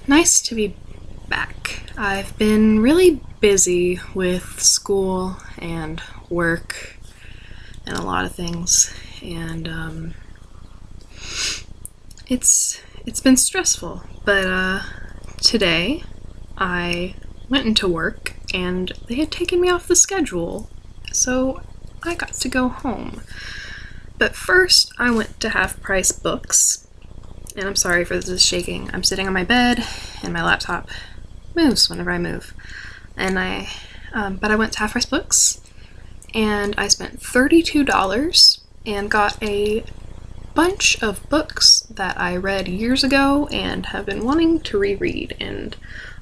Nice to be back. I've been really busy with school and work and a lot of things, and it's been stressful, but today I went into work and they had taken me off the schedule, so I got to go home. But first I went to Half Price Books. And I'm sorry for this shaking. I'm sitting on my bed, and my laptop moves whenever I move. And but I went to Half Price Books, and I spent $32 and got a bunch of books that I read years ago and have been wanting to reread, and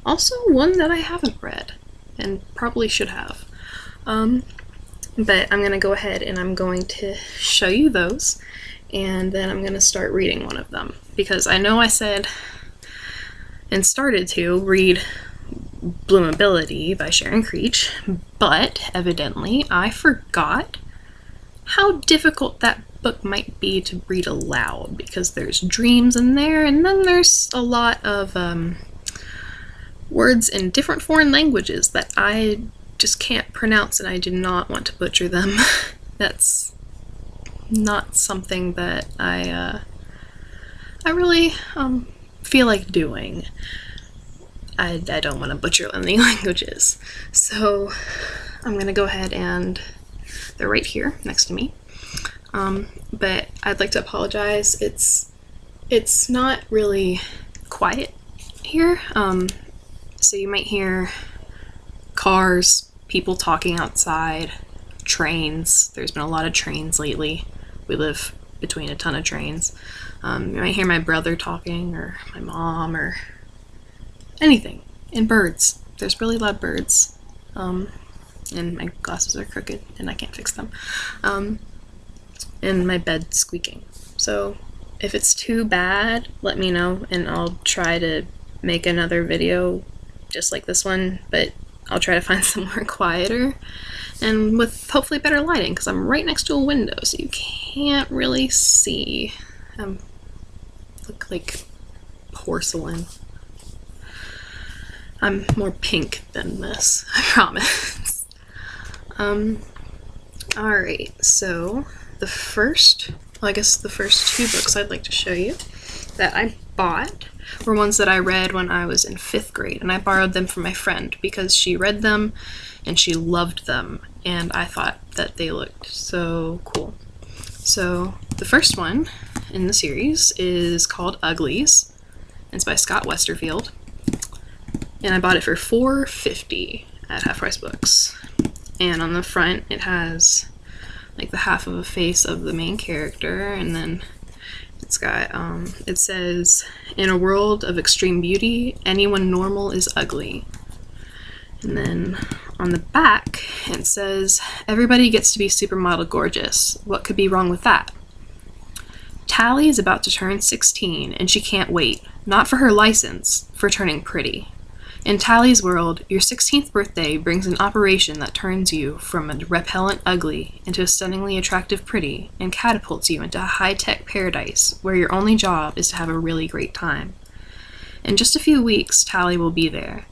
also one that I haven't read and probably should have. But I'm gonna go ahead and I'm going to show you those, and then I'm gonna start reading one of them, because I know I said and started to read Bloomability by Sharon Creech, but evidently I forgot how difficult that book might be to read aloud, because there's dreams in there, and then there's a lot of words in different foreign languages that I just can't pronounce, and I do not want to butcher them. That's not something that I really feel like doing. I don't want to butcher any languages. So I'm gonna go ahead, and they're right here next to me. But I'd like to apologize. It's not really quiet here. So you might hear cars, people talking outside, trains. There's been a lot of trains lately. We live between a ton of trains. You might hear my brother talking, or my mom, or anything. And birds. There's really loud birds. And my glasses are crooked and I can't fix them. And my bed squeaking. So if it's too bad, let me know, and I'll try to make another video just like this one, but I'll try to find somewhere quieter and with hopefully better lighting, because I'm right next to a window, so you can't really see. Look like porcelain. I'm more pink than this, I promise. Alright, so the first two books I'd like to show you that I bought were ones that I read when I was in 5th grade, and I borrowed them from my friend because she read them and she loved them, and I thought that they looked so cool. So the first one in the series is called Uglies. It's by Scott Westerfeld, and I bought it for $4.50 at Half Price Books. And on the front it has like the half of a face of the main character, and then it's got, it says, "In a world of extreme beauty, anyone normal is ugly." And then on the back it says, "Everybody gets to be supermodel gorgeous. What could be wrong with that?" Tally is about to turn 16, and she can't wait. Not for her license, for turning pretty. In Tally's world, your 16th birthday brings an operation that turns you from a repellent ugly into a stunningly attractive pretty, and catapults you into a high-tech paradise where your only job is to have a really great time. In just a few weeks, Tally will be there.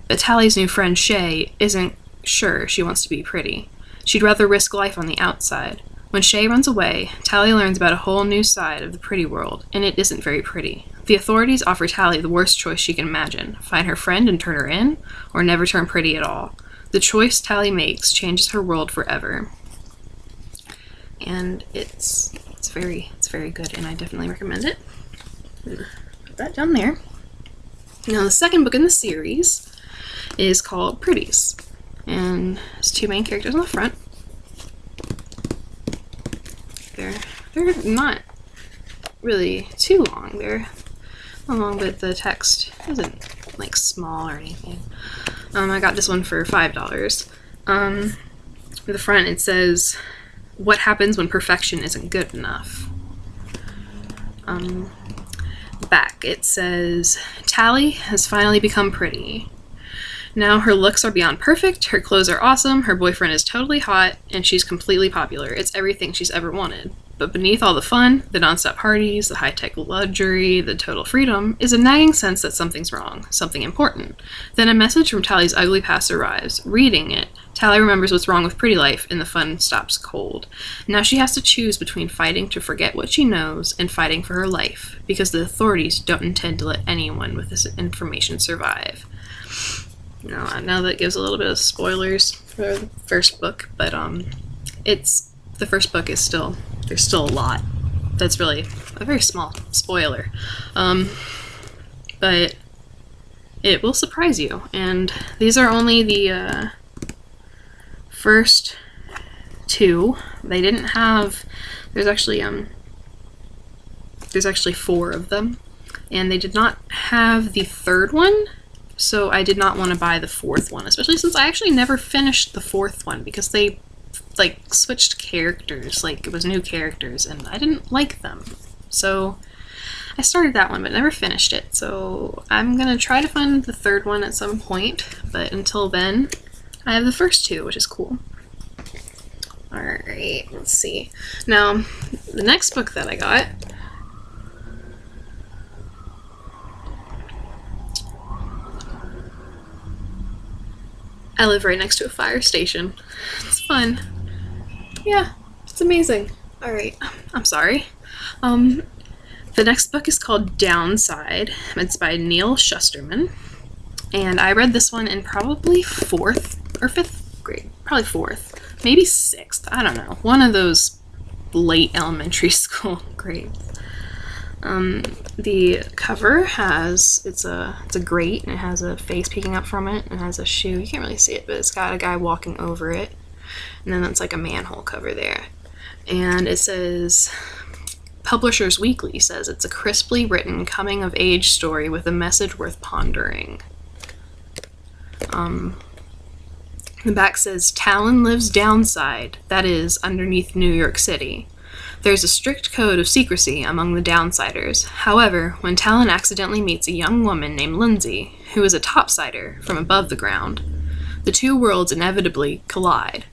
But Tally's new friend Shay isn't sure she wants to be pretty. She'd rather risk life on the outside. When Shay runs away, Tally learns about a whole new side of the pretty world, and it isn't very pretty. The authorities offer Tally the worst choice she can imagine: find her friend and turn her in, or never turn pretty at all. The choice Tally makes changes her world forever. And it's very good, and I definitely recommend it. Put that down there. Now the second book in the series is called Pretties, and there's two main characters on the front. They're not really too long. They're long, but the text isn't like small or anything. I got this one for $5. In the front it says, "What happens when perfection isn't good enough?" Back it says, "Tally has finally become pretty. Now her looks are beyond perfect, her clothes are awesome, her boyfriend is totally hot, and she's completely popular. It's everything she's ever wanted. But beneath all the fun, the nonstop parties, the high-tech luxury, the total freedom, is a nagging sense that something's wrong, something important. Then a message from Tally's ugly past arrives. Reading it, Tally remembers what's wrong with Pretty Life, and the fun stops cold. Now she has to choose between fighting to forget what she knows and fighting for her life, because the authorities don't intend to let anyone with this information survive. Now that gives a little bit of spoilers for the first book, but the first book is there's still a lot. That's really a very small spoiler. But it will surprise you. And these are only the first two. They didn't have, there's actually 4 of them. And they did not have the third one, so I did not want to buy the 4th one, especially since I actually never finished the 4th one because they switched characters, it was new characters, and I didn't like them. So I started that one but never finished it, so I'm gonna try to find the 3rd one at some point, but until then I have the first 2, which is cool. Alright, let's see. Now, the next book that I got I live right next to a fire station. It's fun. Yeah, it's amazing. Alright, I'm sorry. The next book is called Downside. It's by Neil Shusterman. And I read this one in probably 4th or 5th grade. Probably 4th. Maybe 6th. I don't know. One of those late elementary school grades. The cover has, it's a grate, and it has a face peeking up from it, and it has a shoe. You can't really see it, but it's got a guy walking over it. And then that's like a manhole cover there. And it says, Publishers Weekly says it's a crisply written coming-of-age story with a message worth pondering. The back says, Talon lives downside, that is, underneath New York City. There's a strict code of secrecy among the downsiders. However, when Talon accidentally meets a young woman named Lindsay, who is a topsider from above the ground, the two worlds inevitably collide.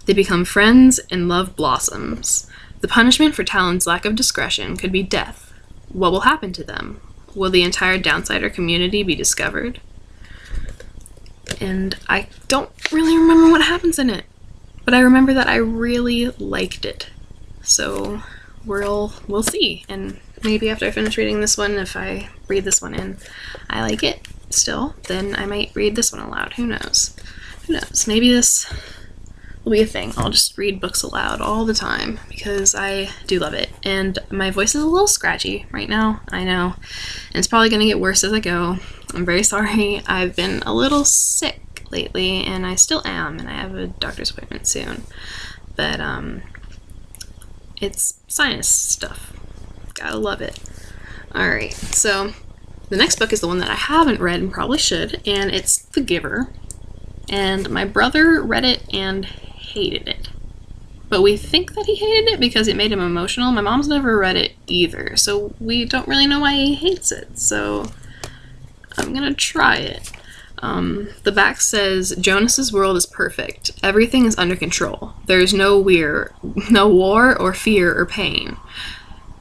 They become friends and love blossoms. The punishment for Talon's lack of discretion could be death. What will happen to them? Will the entire downsider community be discovered? And I don't really remember what happens in it, but I remember that I really liked it. So we'll see, and maybe after I finish reading this one, if I read this one and I like it still, then I might read this one aloud. Who knows? Who knows? Maybe this will be a thing. I'll just read books aloud all the time because I do love it. And my voice is a little scratchy right now, I know, and it's probably going to get worse as I go. I'm very sorry. I've been a little sick lately, and I still am, and I have a doctor's appointment soon. But it's sinus stuff. Gotta love it. Alright, so the next book is the one that I haven't read and probably should, and it's The Giver. And my brother read it and hated it. But we think that he hated it because it made him emotional. My mom's never read it either, so we don't really know why he hates it. So I'm gonna try it. The back says, Jonas's world is perfect. Everything is under control. There is no war or fear or pain.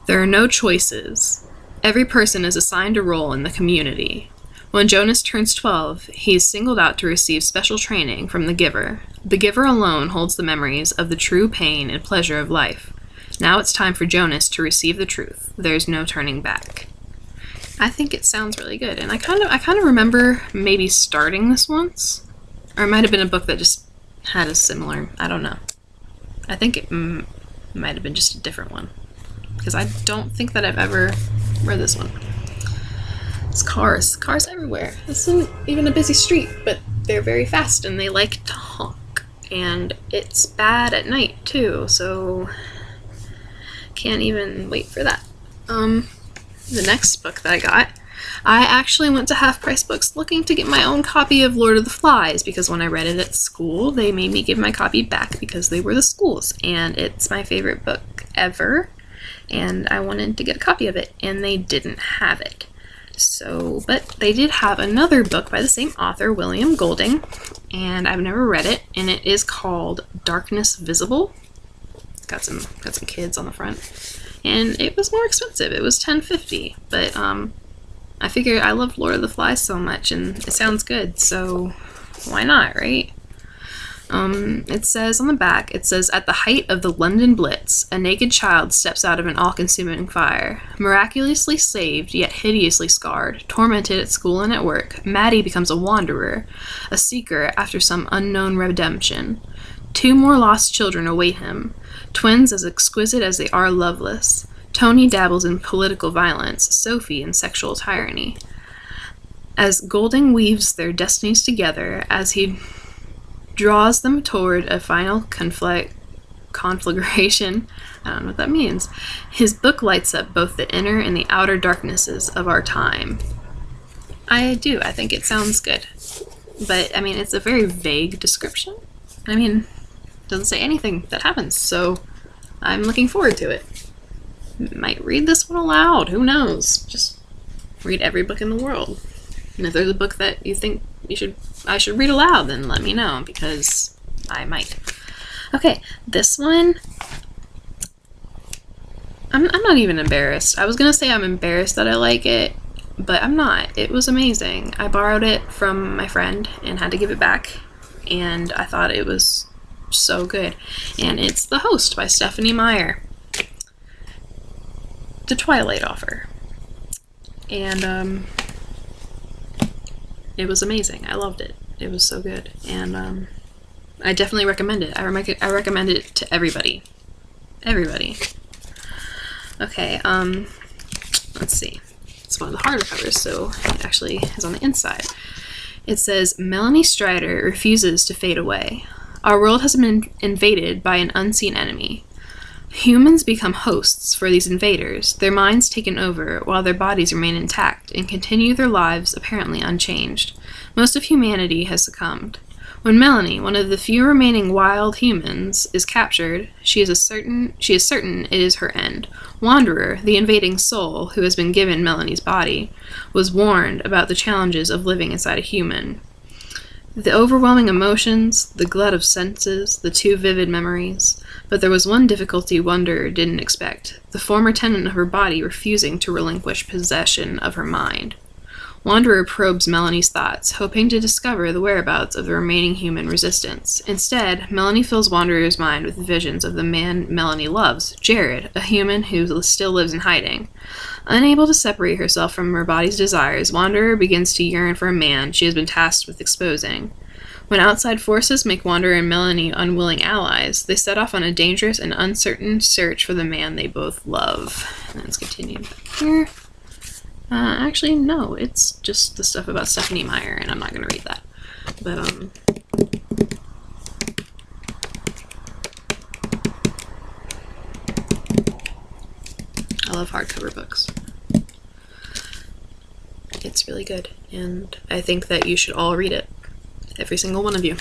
There are no choices. Every person is assigned a role in the community. When Jonas turns 12, he is singled out to receive special training from the Giver. The Giver alone holds the memories of the true pain and pleasure of life. Now it's time for Jonas to receive the truth. There's no turning back. I think it sounds really good, and I kind of remember maybe starting this once, or it might have been a book that just had a similar, I don't know. I think it might have been just a different one, because I don't think that I've ever read this one. It's cars everywhere. This isn't even a busy street, but they're very fast and they like to honk, and it's bad at night too, so can't even wait for that. The next book that I actually went to Half Price Books looking to get my own copy of Lord of the Flies, because when I read it at school, they made me give my copy back because they were the school's, and it's my favorite book ever, and I wanted to get a copy of it, and they didn't have it. So, but they did have another book by the same author, William Golding, and I've never read it, and it is called Darkness Visible. got some kids on the front, and it was more expensive. It was $10.50, but I figured I love Lord of the Flies so much, and it sounds good, so why not, right? It says on the back, it says, at the height of the London Blitz, a naked child steps out of an all-consuming fire. Miraculously saved, yet hideously scarred, tormented at school and at work, Maddie becomes a wanderer, a seeker after some unknown redemption. 2 more lost children await him, twins as exquisite as they are loveless. Tony dabbles in political violence, Sophie in sexual tyranny. As Golding weaves their destinies together, as he draws them toward a final conflagration, I don't know what that means, his book lights up both the inner and the outer darknesses of our time. I do. I think it sounds good. But, I mean, it's a very vague description. I mean, it doesn't say anything that happens, so I'm looking forward to it. Might read this one aloud. Who knows? Just read every book in the world. And if there's a book that you think I should read aloud, then let me know, because I might. Okay, this one, I'm not even embarrassed. I was gonna say I'm embarrassed that I like it, but I'm not. It was amazing. I borrowed it from my friend and had to give it back, and I thought it was so good. And it's The Host by Stephenie Meyer. The Twilight Offer. And it was amazing. I loved it. It was so good. And I definitely recommend it. I recommend it to everybody. Everybody. Okay, let's see. It's one of the hardcovers, so it actually is on the inside. It says, Melanie Strider refuses to fade away. Our world has been invaded by an unseen enemy. Humans become hosts for these invaders, their minds taken over while their bodies remain intact and continue their lives apparently unchanged. Most of humanity has succumbed. When Melanie, one of the few remaining wild humans, is captured, she is certain it is her end. Wanderer, the invading soul who has been given Melanie's body, was warned about the challenges of living inside a human. The overwhelming emotions, the glut of senses, the too vivid memories. But there was one difficulty Wanderer didn't expect, the former tenant of her body refusing to relinquish possession of her mind. Wanderer probes Melanie's thoughts, hoping to discover the whereabouts of the remaining human resistance. Instead, Melanie fills Wanderer's mind with visions of the man Melanie loves, Jared, a human who still lives in hiding. Unable to separate herself from her body's desires, Wanderer begins to yearn for a man she has been tasked with exposing. When outside forces make Wanderer and Melanie unwilling allies, they set off on a dangerous and uncertain search for the man they both love. And let's continue back here. Actually, no, it's just the stuff about Stephenie Meyer, and I'm not going to read that. But, I love hardcover books. It's really good, and I think that you should all read it. Every single one of you.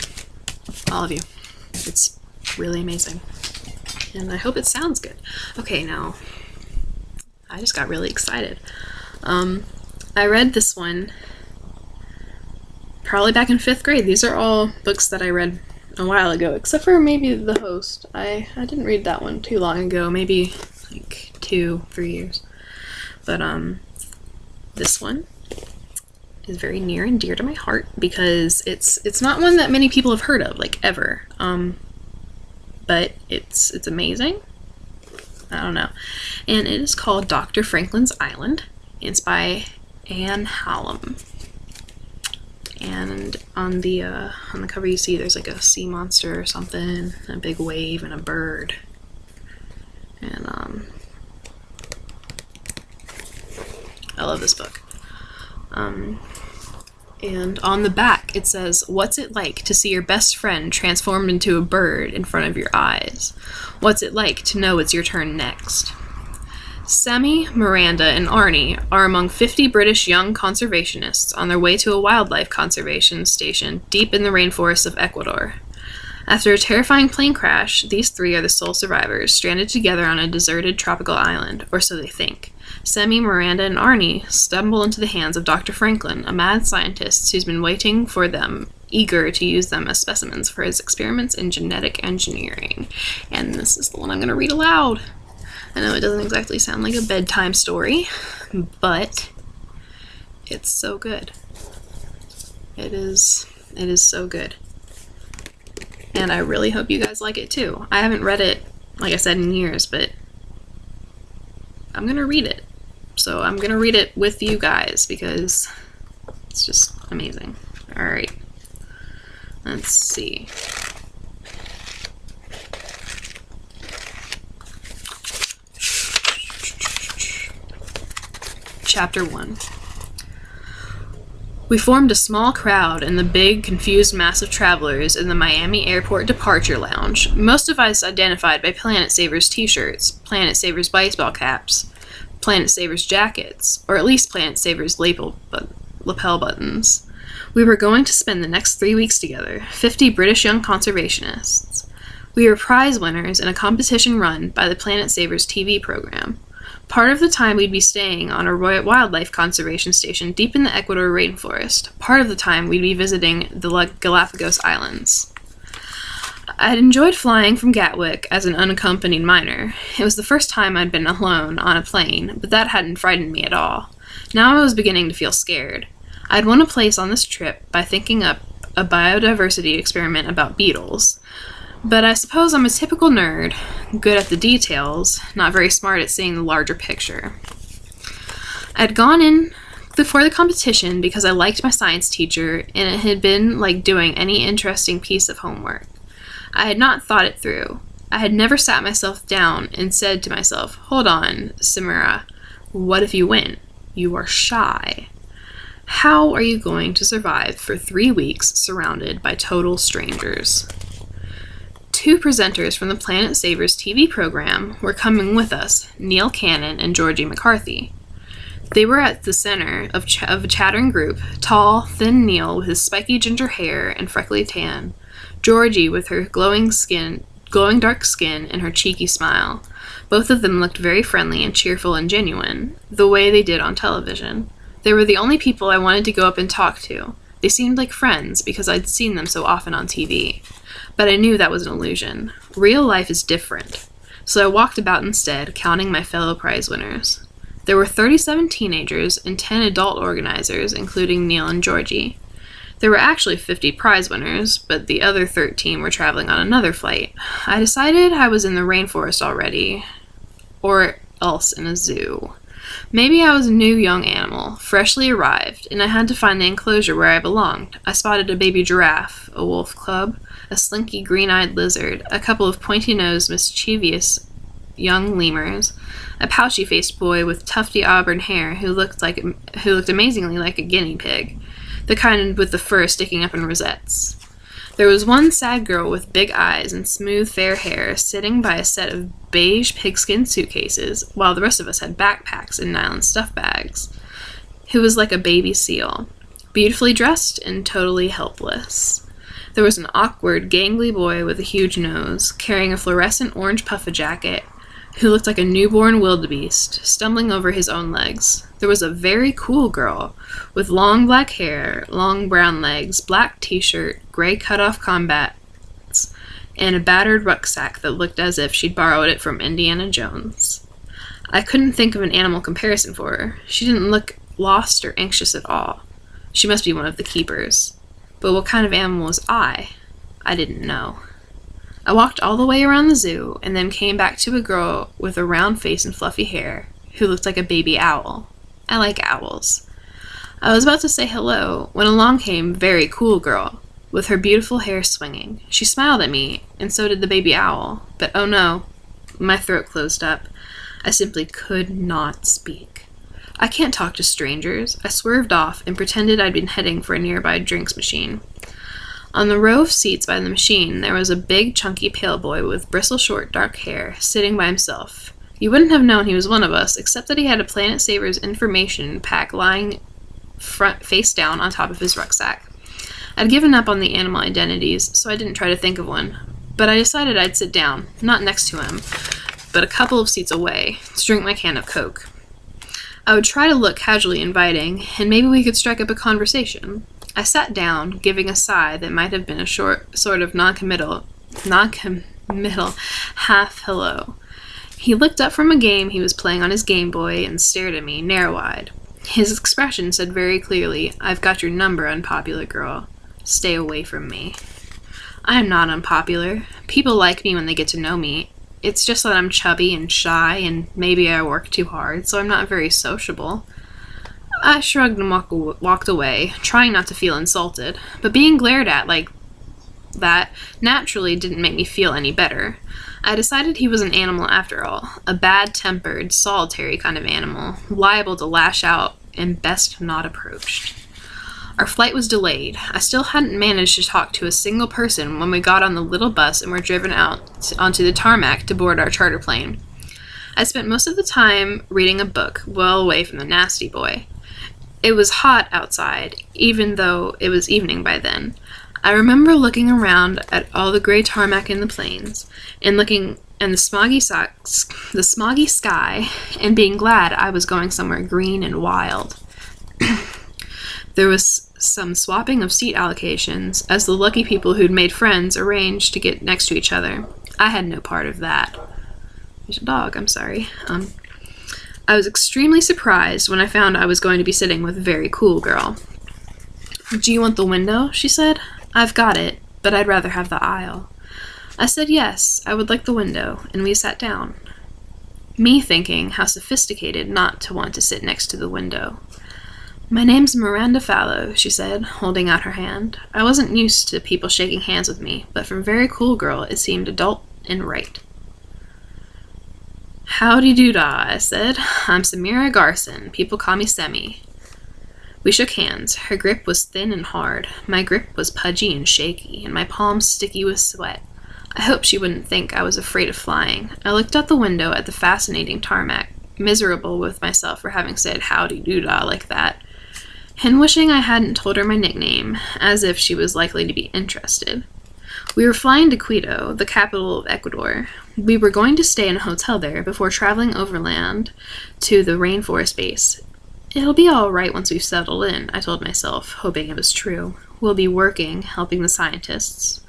All of you. It's really amazing. And I hope it sounds good. Okay, now, I just got really excited. I read this one probably back in 5th grade. These are all books that I read a while ago, except for maybe The Host. I didn't read that one too long ago, maybe like 2-3 years. But this one is very near and dear to my heart because it's not one that many people have heard of, like, ever. But it's amazing. I don't know. And it is called Dr. Franklin's Island. It's by Anne Halam. And on the cover you see there's like a sea monster or something, a big wave and a bird. And I love this book. And on the back it says, what's it like to see your best friend transformed into a bird in front of your eyes? What's it like to know it's your turn next? Sammy, Miranda, and Arnie are among 50 British young conservationists on their way to a wildlife conservation station deep in the rainforests of Ecuador. After a terrifying plane crash, these three are the sole survivors, stranded together on a deserted tropical island, or so they think. Sammy, Miranda, and Arnie stumble into the hands of Dr. Franklin, a mad scientist who's been waiting for them, eager to use them as specimens for his experiments in genetic engineering. And this is the one I'm going to read aloud. I know it doesn't exactly sound like a bedtime story, but it's so good. It is so good. And I really hope you guys like it too. I haven't read it, like I said, in years, but I'm going to read it. So I'm going to read it with you guys because it's just amazing. Alright. Let's see. Chapter 1. We formed a small crowd in the big, confused mass of travelers in the Miami Airport Departure Lounge, most of us identified by Planet Savers t-shirts, Planet Savers baseball caps, Planet Savers jackets, or at least Planet Savers lapel buttons. We were going to spend the next 3 weeks together, 50 British young conservationists. We were prize winners in a competition run by the Planet Savers TV program. Part of the time we'd be staying on a wildlife conservation station deep in the Ecuador rainforest. Part of the time we'd be visiting the Galapagos Islands. I'd enjoyed flying from Gatwick as an unaccompanied minor. It was the first time I'd been alone on a plane, but that hadn't frightened me at all. Now I was beginning to feel scared. I'd won a place on this trip by thinking up a biodiversity experiment about beetles. But I suppose I'm a typical nerd, good at the details, not very smart at seeing the larger picture. I'd gone in before the competition because I liked my science teacher, and it had been like doing any interesting piece of homework. I had not thought it through. I had never sat myself down and said to myself, "Hold on, Samira, what if you win? You are shy. How are you going to survive for 3 weeks surrounded by total strangers?" 2 presenters from the Planet Savers TV program were coming with us, Neil Cannon and Georgie McCarthy. They were at the center of a chattering group, tall, thin Neil with his spiky ginger hair and freckly tan, Georgie with her glowing dark skin and her cheeky smile. Both of them looked very friendly and cheerful and genuine, the way they did on television. They were the only people I wanted to go up and talk to. They seemed like friends because I'd seen them so often on TV. But I knew that was an illusion. Real life is different. So I walked about instead, counting my fellow prize winners. There were 37 teenagers and 10 adult organizers, including Neil and Georgie. There were actually 50 prize winners, but the other 13 were traveling on another flight. I decided I was in the rainforest already, or else in a zoo. Maybe I was a new young animal, freshly arrived, and I had to find the enclosure where I belonged. I spotted a baby giraffe, a wolf cub, a slinky green-eyed lizard, a couple of pointy-nosed, mischievous young lemurs, a pouchy-faced boy with tufty auburn hair who looked amazingly like a guinea pig, the kind with the fur sticking up in rosettes. There was one sad girl with big eyes and smooth fair hair sitting by a set of beige pigskin suitcases, while the rest of us had backpacks and nylon stuff bags, who was like a baby seal, beautifully dressed and totally helpless. There was an awkward, gangly boy with a huge nose, carrying a fluorescent orange puffer jacket, who looked like a newborn wildebeest, stumbling over his own legs. There was a very cool girl, with long black hair, long brown legs, black t-shirt, gray cut-off combats, and a battered rucksack that looked as if she'd borrowed it from Indiana Jones. I couldn't think of an animal comparison for her. She didn't look lost or anxious at all. She must be one of the keepers. But what kind of animal was I? I didn't know. I walked all the way around the zoo, and then came back to a girl with a round face and fluffy hair, who looked like a baby owl. I like owls. I was about to say hello, when along came a very cool girl, with her beautiful hair swinging. She smiled at me, and so did the baby owl, but oh no, my throat closed up. I simply could not speak. I can't talk to strangers. I swerved off and pretended I'd been heading for a nearby drinks machine. On the row of seats by the machine, there was a big, chunky, pale boy with bristle-short, dark hair, sitting by himself. You wouldn't have known he was one of us, except that he had a Planet Savers information pack lying face down on top of his rucksack. I'd given up on the animal identities, so I didn't try to think of one. But I decided I'd sit down, not next to him, but a couple of seats away, to drink my can of Coke. I would try to look casually inviting, and maybe we could strike up a conversation. I sat down, giving a sigh that might have been a short, sort of non-committal half hello. He looked up from a game he was playing on his Game Boy and stared at me, narrow-eyed. His expression said very clearly, "I've got your number, unpopular girl. Stay away from me." I am not unpopular. People like me when they get to know me. It's just that I'm chubby and shy, and maybe I work too hard, so I'm not very sociable. I shrugged and walked away, trying not to feel insulted, but being glared at like that naturally didn't make me feel any better. I decided he was an animal after all, a bad-tempered, solitary kind of animal, liable to lash out and best not approached. Our flight was delayed. I still hadn't managed to talk to a single person when we got on the little bus and were driven out onto the tarmac to board our charter plane. I spent most of the time reading a book, well away from the nasty boy. It was hot outside, even though it was evening by then. I remember looking around at all the gray tarmac in the plains, and looking at the smoggy sky, and being glad I was going somewhere green and wild. There was some swapping of seat allocations, as the lucky people who'd made friends arranged to get next to each other. I had no part of that. There's a dog, I'm sorry. I was extremely surprised when I found I was going to be sitting with a very cool girl. "Do you want the window?" she said. "I've got it, but I'd rather have the aisle." I said yes, I would like the window, and we sat down. Me thinking how sophisticated not to want to sit next to the window. "My name's Miranda Fallow," she said, holding out her hand. I wasn't used to people shaking hands with me, but for a very cool girl, it seemed adult and right. "Howdy-doo-dah," I said. "I'm Samira Garson. People call me Semi." We shook hands. Her grip was thin and hard. My grip was pudgy and shaky, and my palms sticky with sweat. I hoped she wouldn't think I was afraid of flying. I looked out the window at the fascinating tarmac, miserable with myself for having said howdy-doo-dah like that, and wishing I hadn't told her my nickname, as if she was likely to be interested. We were flying to Quito, the capital of Ecuador. We were going to stay in a hotel there before traveling overland to the rainforest base. "It'll be all right once we've settled in," I told myself, hoping it was true. "We'll be working, helping the scientists,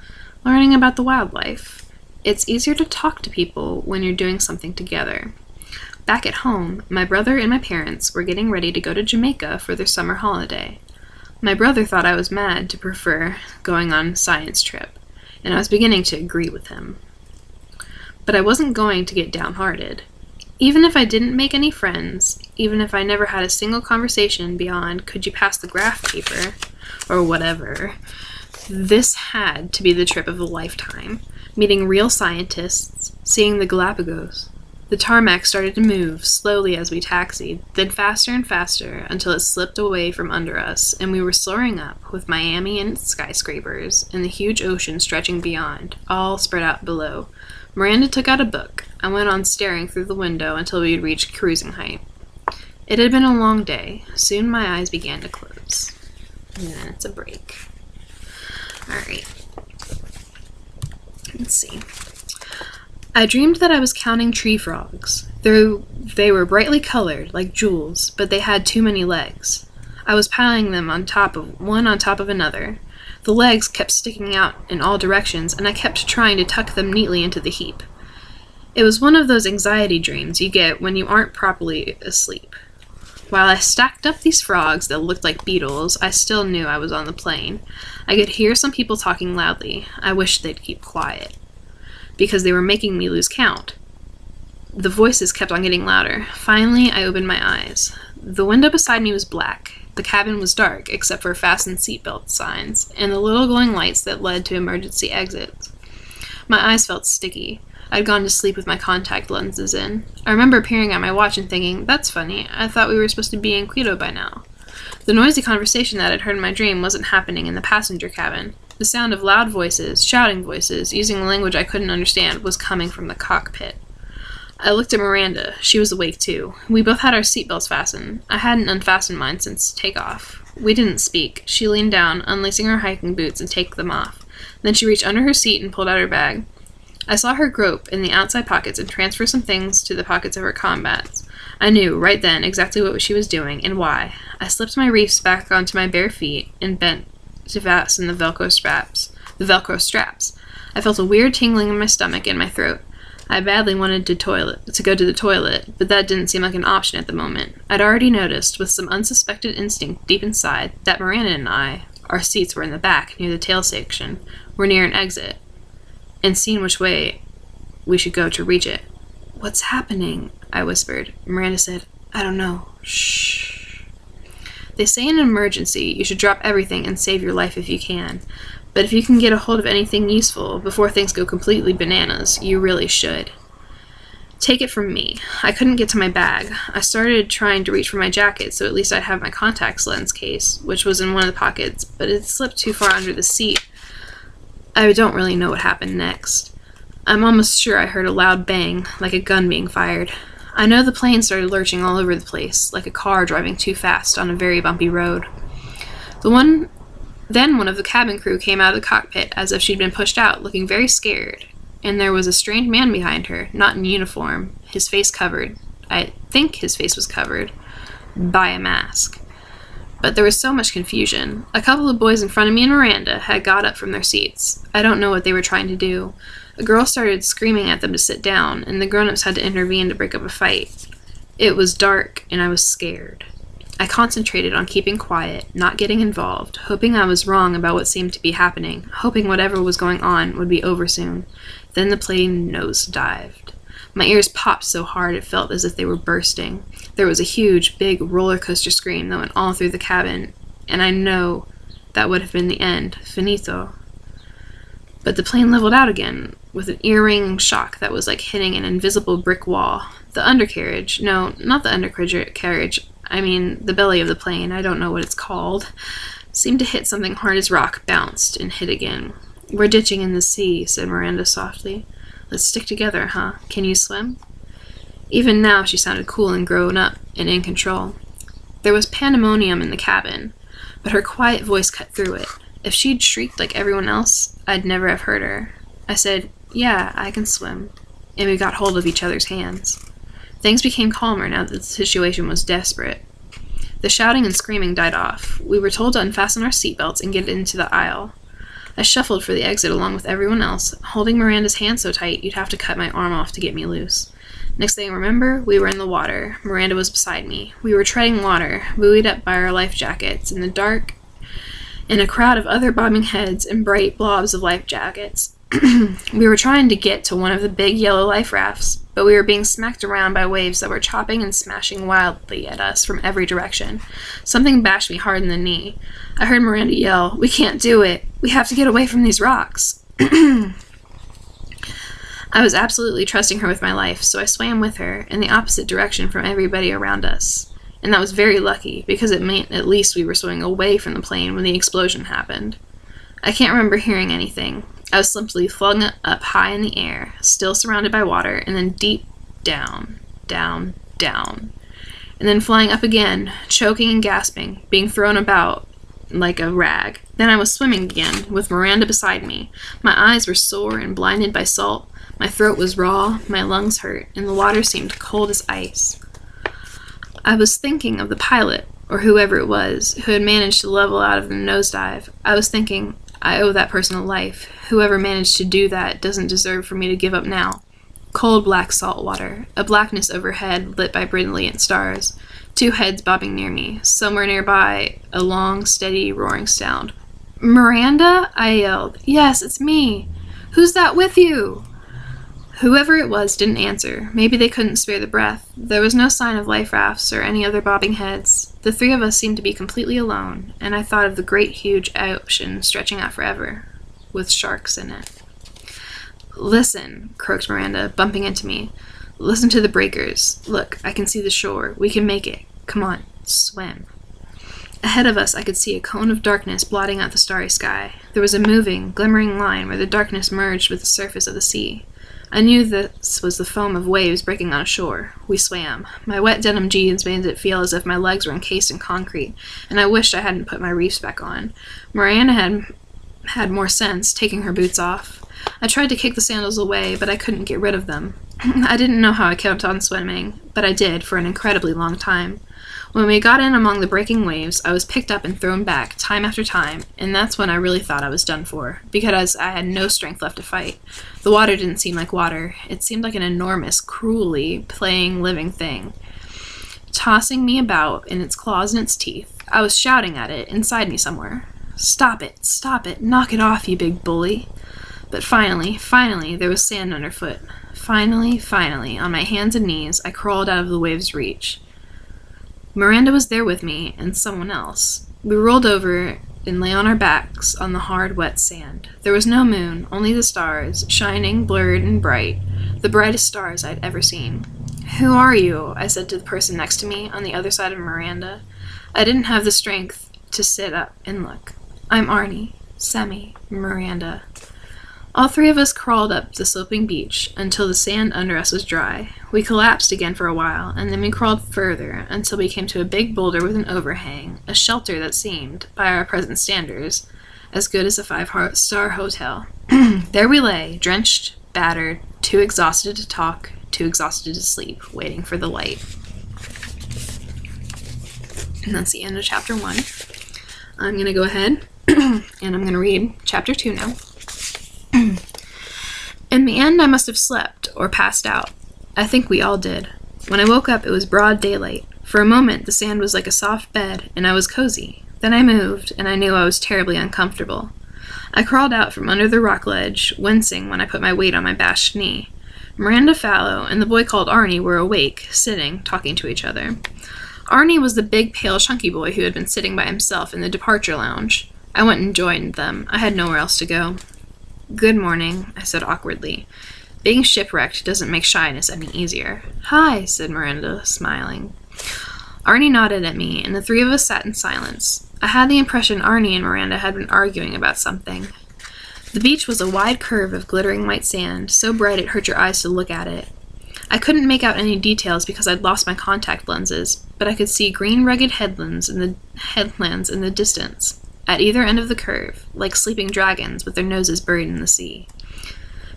learning about the wildlife. It's easier to talk to people when you're doing something together." Back at home, my brother and my parents were getting ready to go to Jamaica for their summer holiday. My brother thought I was mad to prefer going on a science trip, and I was beginning to agree with him. But I wasn't going to get downhearted. Even if I didn't make any friends, even if I never had a single conversation beyond "could you pass the graph paper?" or whatever, this had to be the trip of a lifetime. Meeting real scientists, seeing the Galapagos. The tarmac started to move, slowly as we taxied, then faster and faster, until it slipped away from under us, and we were soaring up, with Miami and its skyscrapers, and the huge ocean stretching beyond, all spread out below. Miranda took out a book. I went on staring through the window until we had reached cruising height. It had been a long day. Soon my eyes began to close. And then it's a break. Alright. Let's see. I dreamed that I was counting tree frogs. They were brightly colored, like jewels, but they had too many legs. I was piling them on top of another. The legs kept sticking out in all directions, and I kept trying to tuck them neatly into the heap. It was one of those anxiety dreams you get when you aren't properly asleep. While I stacked up these frogs that looked like beetles, I still knew I was on the plane. I could hear some people talking loudly. I wished they'd keep quiet, because they were making me lose count. The voices kept on getting louder. Finally, I opened my eyes. The window beside me was black. The cabin was dark, except for fastened seatbelt signs, and the little glowing lights that led to emergency exits. My eyes felt sticky. I'd gone to sleep with my contact lenses in. I remember peering at my watch and thinking, "That's funny, I thought we were supposed to be in Quito by now." The noisy conversation that I'd heard in my dream wasn't happening in the passenger cabin. The sound of loud voices, shouting voices, using a language I couldn't understand, was coming from the cockpit. I looked at Miranda. She was awake, too. We both had our seatbelts fastened. I hadn't unfastened mine since takeoff. We didn't speak. She leaned down, unlacing her hiking boots and taking them off. Then she reached under her seat and pulled out her bag. I saw her grope in the outside pockets and transfer some things to the pockets of her combats. I knew, right then, exactly what she was doing and why. I slipped my reefs back onto my bare feet and bent to fasten the Velcro straps. I felt a weird tingling in my stomach and my throat. I badly wanted to go to the toilet, but that didn't seem like an option at the moment. I'd already noticed, with some unsuspected instinct deep inside, that Miranda and I, our seats were in the back, near the tail section, were near an exit, and seen which way we should go to reach it. "What's happening?" I whispered. Miranda said, "I don't know. Shh. They say in an emergency you should drop everything and save your life if you can. But if you can get a hold of anything useful before things go completely bananas, you really should. Take it from me. I couldn't get to my bag. I started trying to reach for my jacket so at least I'd have my contacts lens case, which was in one of the pockets, but it slipped too far under the seat. I don't really know what happened next. I'm almost sure I heard a loud bang, like a gun being fired. I know the plane started lurching all over the place, like a car driving too fast on a very bumpy road. Then one of the cabin crew came out of the cockpit as if she'd been pushed out, looking very scared. And there was a strange man behind her, not in uniform, his face covered. I think his face was covered by a mask. But there was so much confusion. A couple of boys in front of me and Miranda had got up from their seats. I don't know what they were trying to do. A girl started screaming at them to sit down, and the grown-ups had to intervene to break up a fight. It was dark, and I was scared. I concentrated on keeping quiet, not getting involved, hoping I was wrong about what seemed to be happening, hoping whatever was going on would be over soon. Then the plane nose-dived. My ears popped so hard it felt as if they were bursting. There was a huge, big roller coaster scream that went all through the cabin, and I know that would have been the end, finito. But the plane leveled out again, with an ear-ringing shock that was like hitting an invisible brick wall. The undercarriage, no, not the undercarriage, I mean the belly of the plane, I don't know what it's called, seemed to hit something hard as rock, bounced, and hit again. "We're ditching in the sea," said Miranda softly. "Let's stick together, huh? Can you swim?" Even now she sounded cool and grown up and in control. There was pandemonium in the cabin, but her quiet voice cut through it. If she'd shrieked like everyone else, I'd never have heard her. I said, "Yeah, I can swim," and we got hold of each other's hands. Things became calmer now that the situation was desperate. The shouting and screaming died off. We were told to unfasten our seatbelts and get into the aisle. I shuffled for the exit along with everyone else, holding Miranda's hand so tight you'd have to cut my arm off to get me loose. Next thing I remember, we were in the water. Miranda was beside me. We were treading water, buoyed up by our life jackets, in the dark, in a crowd of other bobbing heads and bright blobs of life jackets. We were trying to get to one of the big yellow life rafts, but we were being smacked around by waves that were chopping and smashing wildly at us from every direction. Something bashed me hard in the knee. I heard Miranda yell, "We can't do it. We have to get away from these rocks." I was absolutely trusting her with my life, so I swam with her in the opposite direction from everybody around us. And that was very lucky, because it meant at least we were swimming away from the plane when the explosion happened. I can't remember hearing anything. I was simply flung up high in the air, still surrounded by water, and then deep down, down, down. And then flying up again, choking and gasping, being thrown about like a rag. Then I was swimming again, with Miranda beside me. My eyes were sore and blinded by salt. My throat was raw, my lungs hurt, and the water seemed cold as ice. I was thinking of the pilot, or whoever it was, who had managed to level out of the nosedive. I was thinking, I owe that person a life. Whoever managed to do that doesn't deserve for me to give up now. Cold black salt water, a blackness overhead lit by brilliant stars, two heads bobbing near me, somewhere nearby a long, steady, roaring sound. "Miranda?" I yelled. "Yes, it's me. Who's that with you?" Whoever it was didn't answer. Maybe they couldn't spare the breath. There was no sign of life rafts or any other bobbing heads. The three of us seemed to be completely alone, and I thought of the great, huge ocean stretching out forever, with sharks in it. "Listen," croaked Miranda, bumping into me. "Listen to the breakers. Look, I can see the shore. We can make it. Come on, swim." Ahead of us, I could see a cone of darkness blotting out the starry sky. There was a moving, glimmering line where the darkness merged with the surface of the sea. I knew this was the foam of waves breaking on shore. We swam. My wet denim jeans made it feel as if my legs were encased in concrete, and I wished I hadn't put my reefs back on. Miranda had more sense, taking her boots off. I tried to kick the sandals away, but I couldn't get rid of them. I didn't know how I kept on swimming, but I did for an incredibly long time. When we got in among the breaking waves, I was picked up and thrown back, time after time, and that's when I really thought I was done for, because I had no strength left to fight. The water didn't seem like water. It seemed like an enormous, cruelly playing living thing, tossing me about in its claws and its teeth. I was shouting at it, inside me somewhere. Stop it, knock it off, you big bully. But finally, there was sand underfoot. Finally, on my hands and knees, I crawled out of the wave's reach. Miranda was there with me, and someone else. We rolled over and lay on our backs on the hard, wet sand. There was no moon, only the stars, shining, blurred, and bright, the brightest stars I'd ever seen. "Who are you?" I said to the person next to me, on the other side of Miranda. I didn't have the strength to sit up and look. "I'm Arnie, Semi, Miranda." All three of us crawled up the sloping beach until the sand under us was dry. We collapsed again for a while, and then we crawled further until we came to a big boulder with an overhang, a shelter that seemed, by our present standards, as good as a 5-star hotel. There we lay, drenched, battered, too exhausted to talk, too exhausted to sleep, waiting for the light. And that's the end of chapter 1. I'm going to go ahead and I'm going to read chapter 2 now. In the end, I must have slept or passed out. I think we all did. When I woke up, it was broad daylight. For a moment, the sand was like a soft bed, and I was cozy. Then I moved, and I knew I was terribly uncomfortable. I crawled out from under the rock ledge, wincing when I put my weight on my bashed knee. Miranda Fallow and the boy called Arnie were awake, sitting, talking to each other. Arnie was the big, pale, chunky boy who had been sitting by himself in the departure lounge. I went and joined them. I had nowhere else to go. "Good morning," I said awkwardly. Being shipwrecked doesn't make shyness any easier. "Hi," said Miranda, smiling. Arnie nodded at me, and the three of us sat in silence. I had the impression Arnie and Miranda had been arguing about something. The beach was a wide curve of glittering white sand, so bright it hurt your eyes to look at it. I couldn't make out any details because I'd lost my contact lenses, but I could see green rugged headlands in the distance, at either end of the curve, like sleeping dragons with their noses buried in the sea.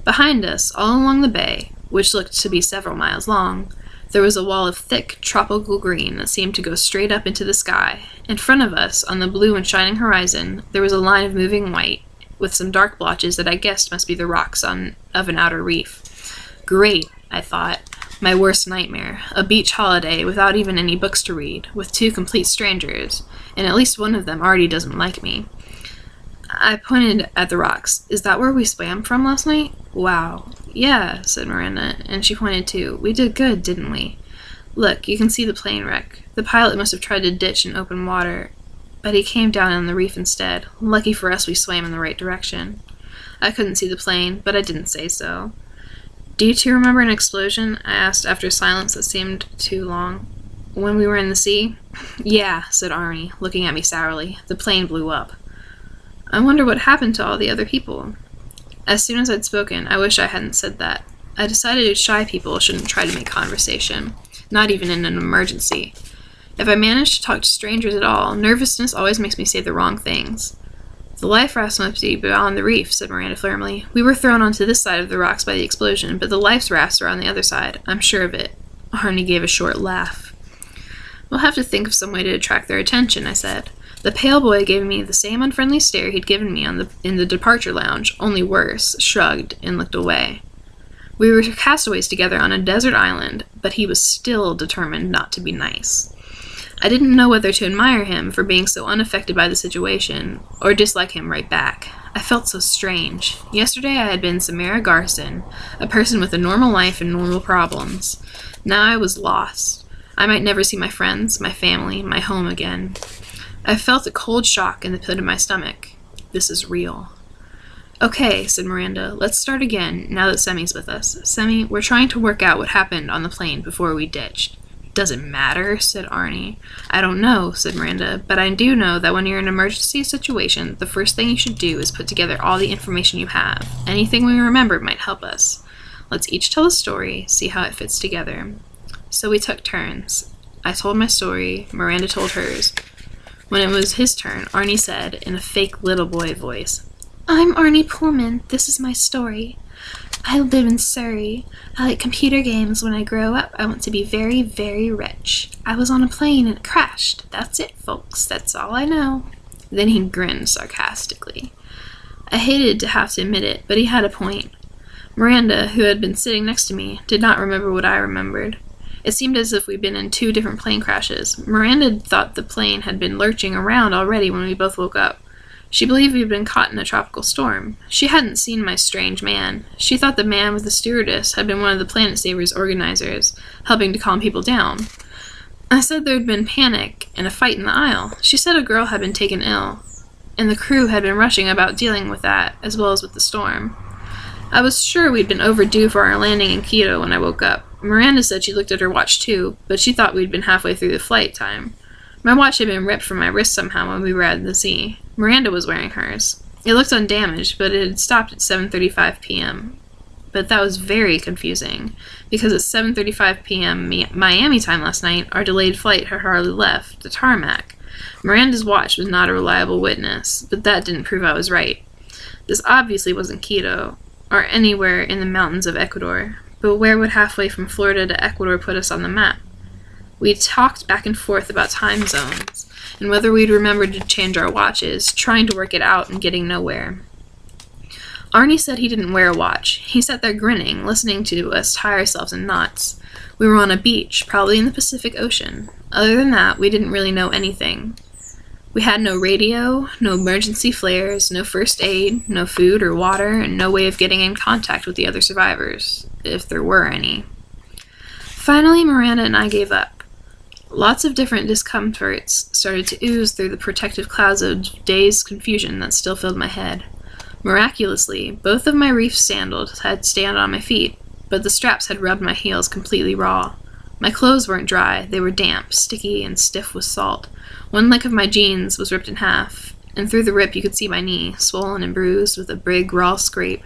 Behind us, all along the bay, which looked to be several miles long, there was a wall of thick, tropical green that seemed to go straight up into the sky. In front of us, on the blue and shining horizon, there was a line of moving white, with some dark blotches that I guessed must be the rocks of an outer reef. Great, I thought. My worst nightmare. A beach holiday without even any books to read, with 2 complete strangers, and at least one of them already doesn't like me. I pointed at the rocks. "Is that where we swam from last night?" "Wow." "Yeah," said Miranda, and she pointed too. "We did good, didn't we? Look, you can see the plane wreck. The pilot must have tried to ditch in open water, but he came down on the reef instead. Lucky for us we swam in the right direction." I couldn't see the plane, but I didn't say so. "Do you two remember an explosion?" I asked after a silence that seemed too long. "When we were in the sea?" "Yeah," said Arnie, looking at me sourly. "The plane blew up." "I wonder what happened to all the other people." As soon as I'd spoken, I wish I hadn't said that. I decided shy people shouldn't try to make conversation, not even in an emergency. If I manage to talk to strangers at all, nervousness always makes me say the wrong things. "The life rafts must be beyond the reef," said Miranda firmly. "We were thrown onto this side of the rocks by the explosion, but the life rafts are on the other side. I'm sure of it." Arnie gave a short laugh. "We'll have to think of some way to attract their attention," I said. The pale boy gave me the same unfriendly stare he'd given me in the departure lounge, only worse, shrugged, and looked away. We were castaways together on a desert island, but he was still determined not to be nice. I didn't know whether to admire him for being so unaffected by the situation, or dislike him right back. I felt so strange. Yesterday I had been Samara Garson, a person with a normal life and normal problems. Now I was lost. I might never see my friends, my family, my home again. I felt a cold shock in the pit of my stomach. This is real. "Okay," said Miranda, "let's start again, now that Semi's with us. Semi, we're trying to work out what happened on the plane before we ditched." Does it matter? Said Arnie. I don't know, said Miranda, but I do know that when you're in an emergency situation, the first thing you should do is put together all the information you have. Anything we remember might help us. Let's each tell a story, see how it fits together. So we took turns. I told my story, Miranda told hers. When it was his turn, Arnie said, in a fake little boy voice, I'm Arnie Pullman. This is my story. I live in Surrey. I like computer games. When I grow up, I want to be very, very rich. I was on a plane and it crashed. That's it, folks. That's all I know. Then he grinned sarcastically. I hated to have to admit it, but he had a point. Miranda, who had been sitting next to me, did not remember what I remembered. It seemed as if we'd been in 2 different plane crashes. Miranda thought the plane had been lurching around already when we both woke up. She believed we'd been caught in a tropical storm. She hadn't seen my strange man. She thought the man with the stewardess had been one of the Planet Savers organizers, helping to calm people down. I said there'd been panic and a fight in the aisle. She said a girl had been taken ill, and the crew had been rushing about dealing with that, as well as with the storm. I was sure we'd been overdue for our landing in Quito when I woke up. Miranda said she looked at her watch too, but she thought we'd been halfway through the flight time. My watch had been ripped from my wrist somehow when we were at the sea. Miranda was wearing hers. It looked undamaged, but it had stopped at 7:35 p.m. But that was very confusing, because at 7:35 p.m. Miami time last night, our delayed flight had hardly left the tarmac. Miranda's watch was not a reliable witness, but that didn't prove I was right. This obviously wasn't Quito, or anywhere in the mountains of Ecuador, but where would halfway from Florida to Ecuador put us on the map? We talked back and forth about time zones, and whether we'd remembered to change our watches, trying to work it out and getting nowhere. Arnie said he didn't wear a watch. He sat there grinning, listening to us tie ourselves in knots. We were on a beach, probably in the Pacific Ocean. Other than that, we didn't really know anything. We had no radio, no emergency flares, no first aid, no food or water, and no way of getting in contact with the other survivors, if there were any. Finally, Miranda and I gave up. Lots of different discomforts started to ooze through the protective clouds of dazed confusion that still filled my head. Miraculously, both of my reef sandals had stayed on my feet, but the straps had rubbed my heels completely raw. My clothes weren't dry, they were damp, sticky, and stiff with salt. One leg of my jeans was ripped in half, and through the rip you could see my knee, swollen and bruised with a big, raw scrape.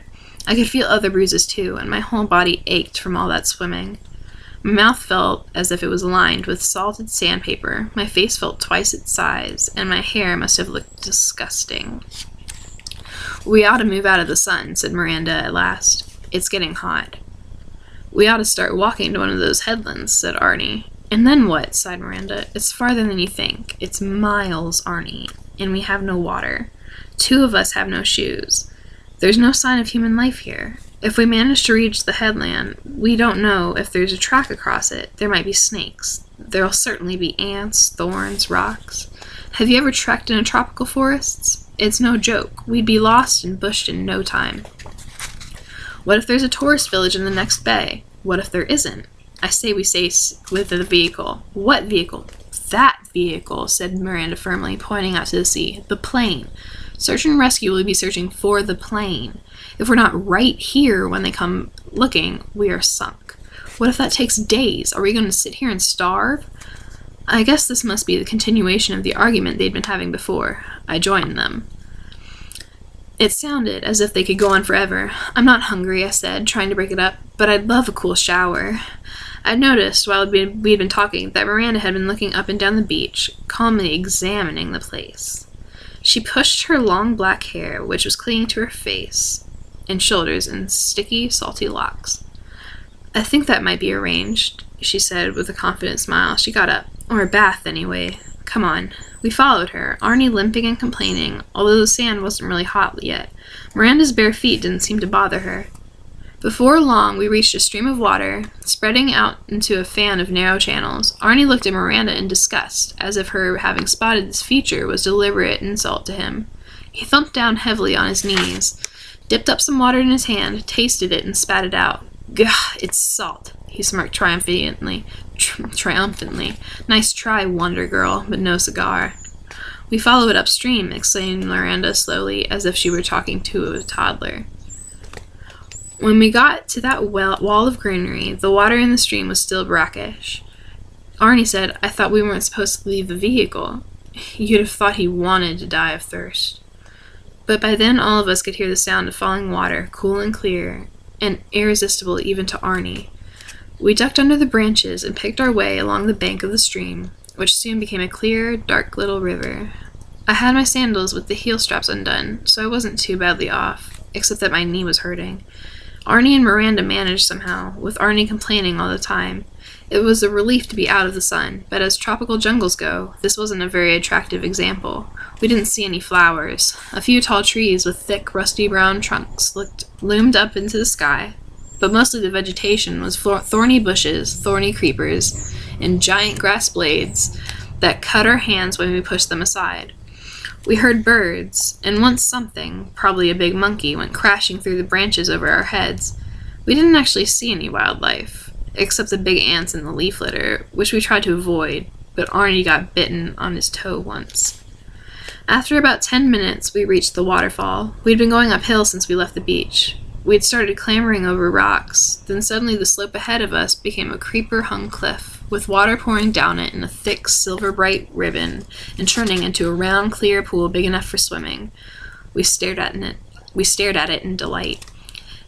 I could feel other bruises too, and my whole body ached from all that swimming. My mouth felt as if it was lined with salted sandpaper, my face felt twice its size, and my hair must have looked disgusting. We ought to move out of the sun, said Miranda at last. It's getting hot. We ought to start walking to one of those headlands, said Arnie. And then what? Sighed Miranda. It's farther than you think. It's miles, Arnie, and we have no water. 2 of us have no shoes. There's no sign of human life here. If we manage to reach the headland, we don't know if there's a track across it. There might be snakes. There'll certainly be ants, thorns, rocks. Have you ever trekked in a tropical forests? It's no joke. We'd be lost and bushed in no time. What if there's a tourist village in the next bay? What if there isn't? I say we stay with the vehicle. What vehicle? That vehicle, said Miranda firmly, pointing out to the sea. The plane. Search and rescue will be searching for the plane. If we're not right here when they come looking, we are sunk. What if that takes days? Are we going to sit here and starve? I guess this must be the continuation of the argument they'd been having before. I joined them. It sounded as if they could go on forever. I'm not hungry, I said, trying to break it up, but I'd love a cool shower. I'd noticed, while we'd been talking, that Miranda had been looking up and down the beach, calmly examining the place. She pushed her long black hair, which was clinging to her face and shoulders in sticky, salty locks. I think that might be arranged, she said with a confident smile. She got up. Or a bath, anyway. Come on. We followed her, Arnie limping and complaining, although the sand wasn't really hot yet. Miranda's bare feet didn't seem to bother her. Before long, we reached a stream of water, spreading out into a fan of narrow channels. Arnie looked at Miranda in disgust, as if her having spotted this feature was deliberate insult to him. He thumped down heavily on his knees, dipped up some water in his hand, tasted it, and spat it out. Gah, it's salt, he smirked triumphantly. Nice try, Wonder Girl, but no cigar. We follow it upstream, exclaimed Miranda slowly, as if she were talking to a toddler. When we got to that wall of greenery, the water in the stream was still brackish. Arnie said, "I thought we weren't supposed to leave the vehicle." You'd have thought he wanted to die of thirst. But by then all of us could hear the sound of falling water, cool and clear, and irresistible even to Arnie. We ducked under the branches and picked our way along the bank of the stream, which soon became a clear, dark little river. I had my sandals with the heel straps undone, so I wasn't too badly off, except that my knee was hurting. Arnie and Miranda managed somehow, with Arnie complaining all the time. It was a relief to be out of the sun, but as tropical jungles go, this wasn't a very attractive example. We didn't see any flowers. A few tall trees with thick, rusty brown trunks loomed up into the sky, but mostly the vegetation was thorny bushes, thorny creepers, and giant grass blades that cut our hands when we pushed them aside. We heard birds, and once something, probably a big monkey, went crashing through the branches over our heads. We didn't actually see any wildlife, except the big ants in the leaf litter, which we tried to avoid, but Arnie got bitten on his toe once. After about 10 minutes, we reached the waterfall. We'd been going uphill since we left the beach. We'd started clambering over rocks, then suddenly the slope ahead of us became a creeper-hung cliff, with water pouring down it in a thick, silver-bright ribbon and turning into a round, clear pool big enough for swimming. We stared at it in delight.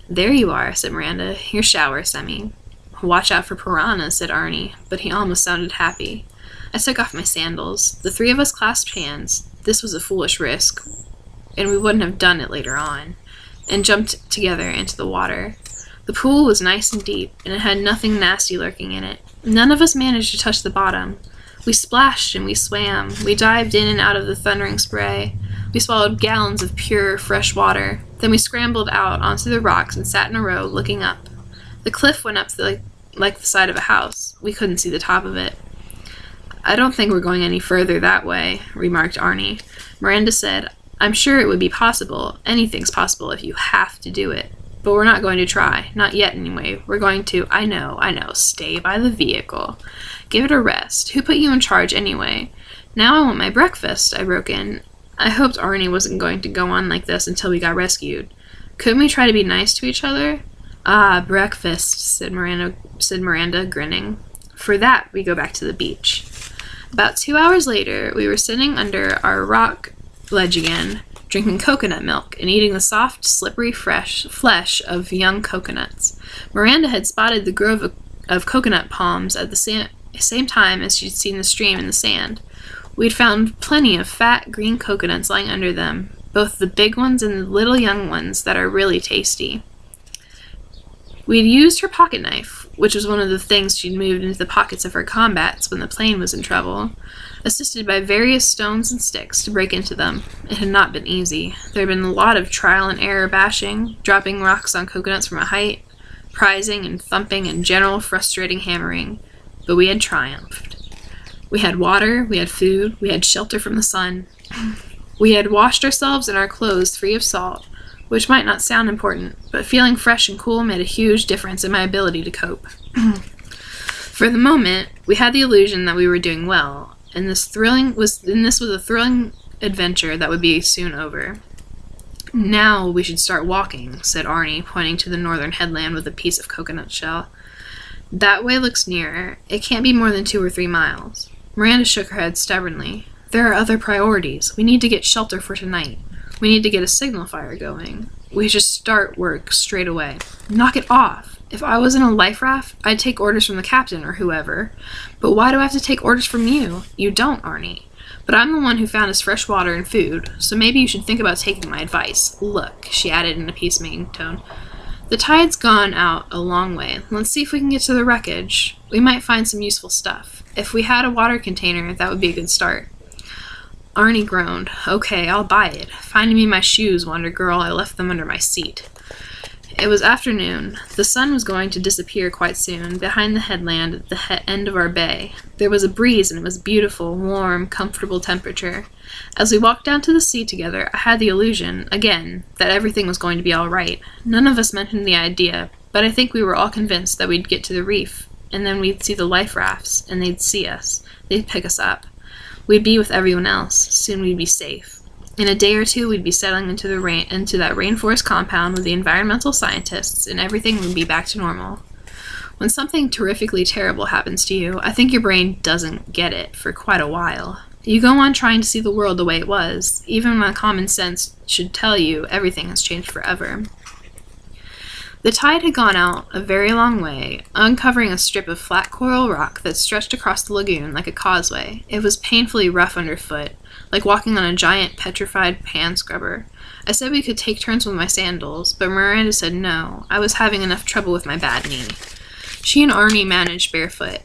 "There you are," said Miranda. "Your shower, Semi." "Watch out for piranhas," said Arnie, but he almost sounded happy. I took off my sandals. The three of us clasped hands. This was a foolish risk, and we wouldn't have done it later on, and jumped together into the water. The pool was nice and deep, and it had nothing nasty lurking in it. None of us managed to touch the bottom. We splashed and we swam. We dived in and out of the thundering spray. We swallowed gallons of pure, fresh water. Then we scrambled out onto the rocks and sat in a row, looking up. The cliff went up like the side of a house. We couldn't see the top of it. "I don't think we're going any further that way," remarked Arnie. Miranda said, "I'm sure it would be possible. Anything's possible if you have to do it. But we're not going to try. Not yet, anyway. We're going to, I know, stay by the vehicle. Give it a rest. Who put you in charge, anyway?" "Now I want my breakfast," I broke in. I hoped Arnie wasn't going to go on like this until we got rescued. Couldn't we try to be nice to each other? "Ah, breakfast," said Miranda, grinning. "For that, we go back to the beach." About 2 hours later, we were sitting under our rock ledge again, drinking coconut milk and eating the soft, slippery, fresh flesh of young coconuts. Miranda had spotted the grove of coconut palms at the same time as she'd seen the stream in the sand. We'd found plenty of fat, green coconuts lying under them, both the big ones and the little young ones that are really tasty. We'd used her pocket knife, which was one of the things she'd moved into the pockets of her combats when the plane was in trouble, assisted by various stones and sticks to break into them. It had not been easy. There had been a lot of trial and error bashing, dropping rocks on coconuts from a height, prizing and thumping and general frustrating hammering, but we had triumphed. We had water, we had food, we had shelter from the sun. We had washed ourselves and our clothes free of salt, which might not sound important, but feeling fresh and cool made a huge difference in my ability to cope. For the moment, we had the illusion that we were doing well, and this was a thrilling adventure that would be soon over. "Now we should start walking," said Arnie, pointing to the northern headland with a piece of coconut shell. "That way looks nearer. It can't be more than 2 or 3 miles. Miranda shook her head stubbornly. "There are other priorities. We need to get shelter for tonight. We need to get a signal fire going. We should start work straight away." "Knock it off. If I was in a life raft, I'd take orders from the captain or whoever. But why do I have to take orders from you? You don't, Arnie. But I'm the one who found us fresh water and food, so maybe you should think about taking my advice. Look," she added in a peacemaking tone, "the tide's gone out a long way. Let's see if we can get to the wreckage. We might find some useful stuff. If we had a water container, that would be a good start." Arnie groaned. "Okay, I'll buy it. Find me my shoes, Wonder Girl. I left them under my seat." It was afternoon. The sun was going to disappear quite soon, behind the headland at the end of our bay. There was a breeze, and it was beautiful, warm, comfortable temperature. As we walked down to the sea together, I had the illusion, again, that everything was going to be all right. None of us mentioned the idea, but I think we were all convinced that we'd get to the reef, and then we'd see the life rafts, and they'd see us. They'd pick us up. We'd be with everyone else. Soon we'd be safe. In a day or two, we'd be settling into that rainforest compound with the environmental scientists, and everything would be back to normal. When something terrifically terrible happens to you, I think your brain doesn't get it for quite a while. You go on trying to see the world the way it was, even when common sense should tell you everything has changed forever. The tide had gone out a very long way, uncovering a strip of flat coral rock that stretched across the lagoon like a causeway. It was painfully rough underfoot, like walking on a giant petrified pan scrubber. I said we could take turns with my sandals, but Miranda said no. I was having enough trouble with my bad knee. She and Arnie managed barefoot.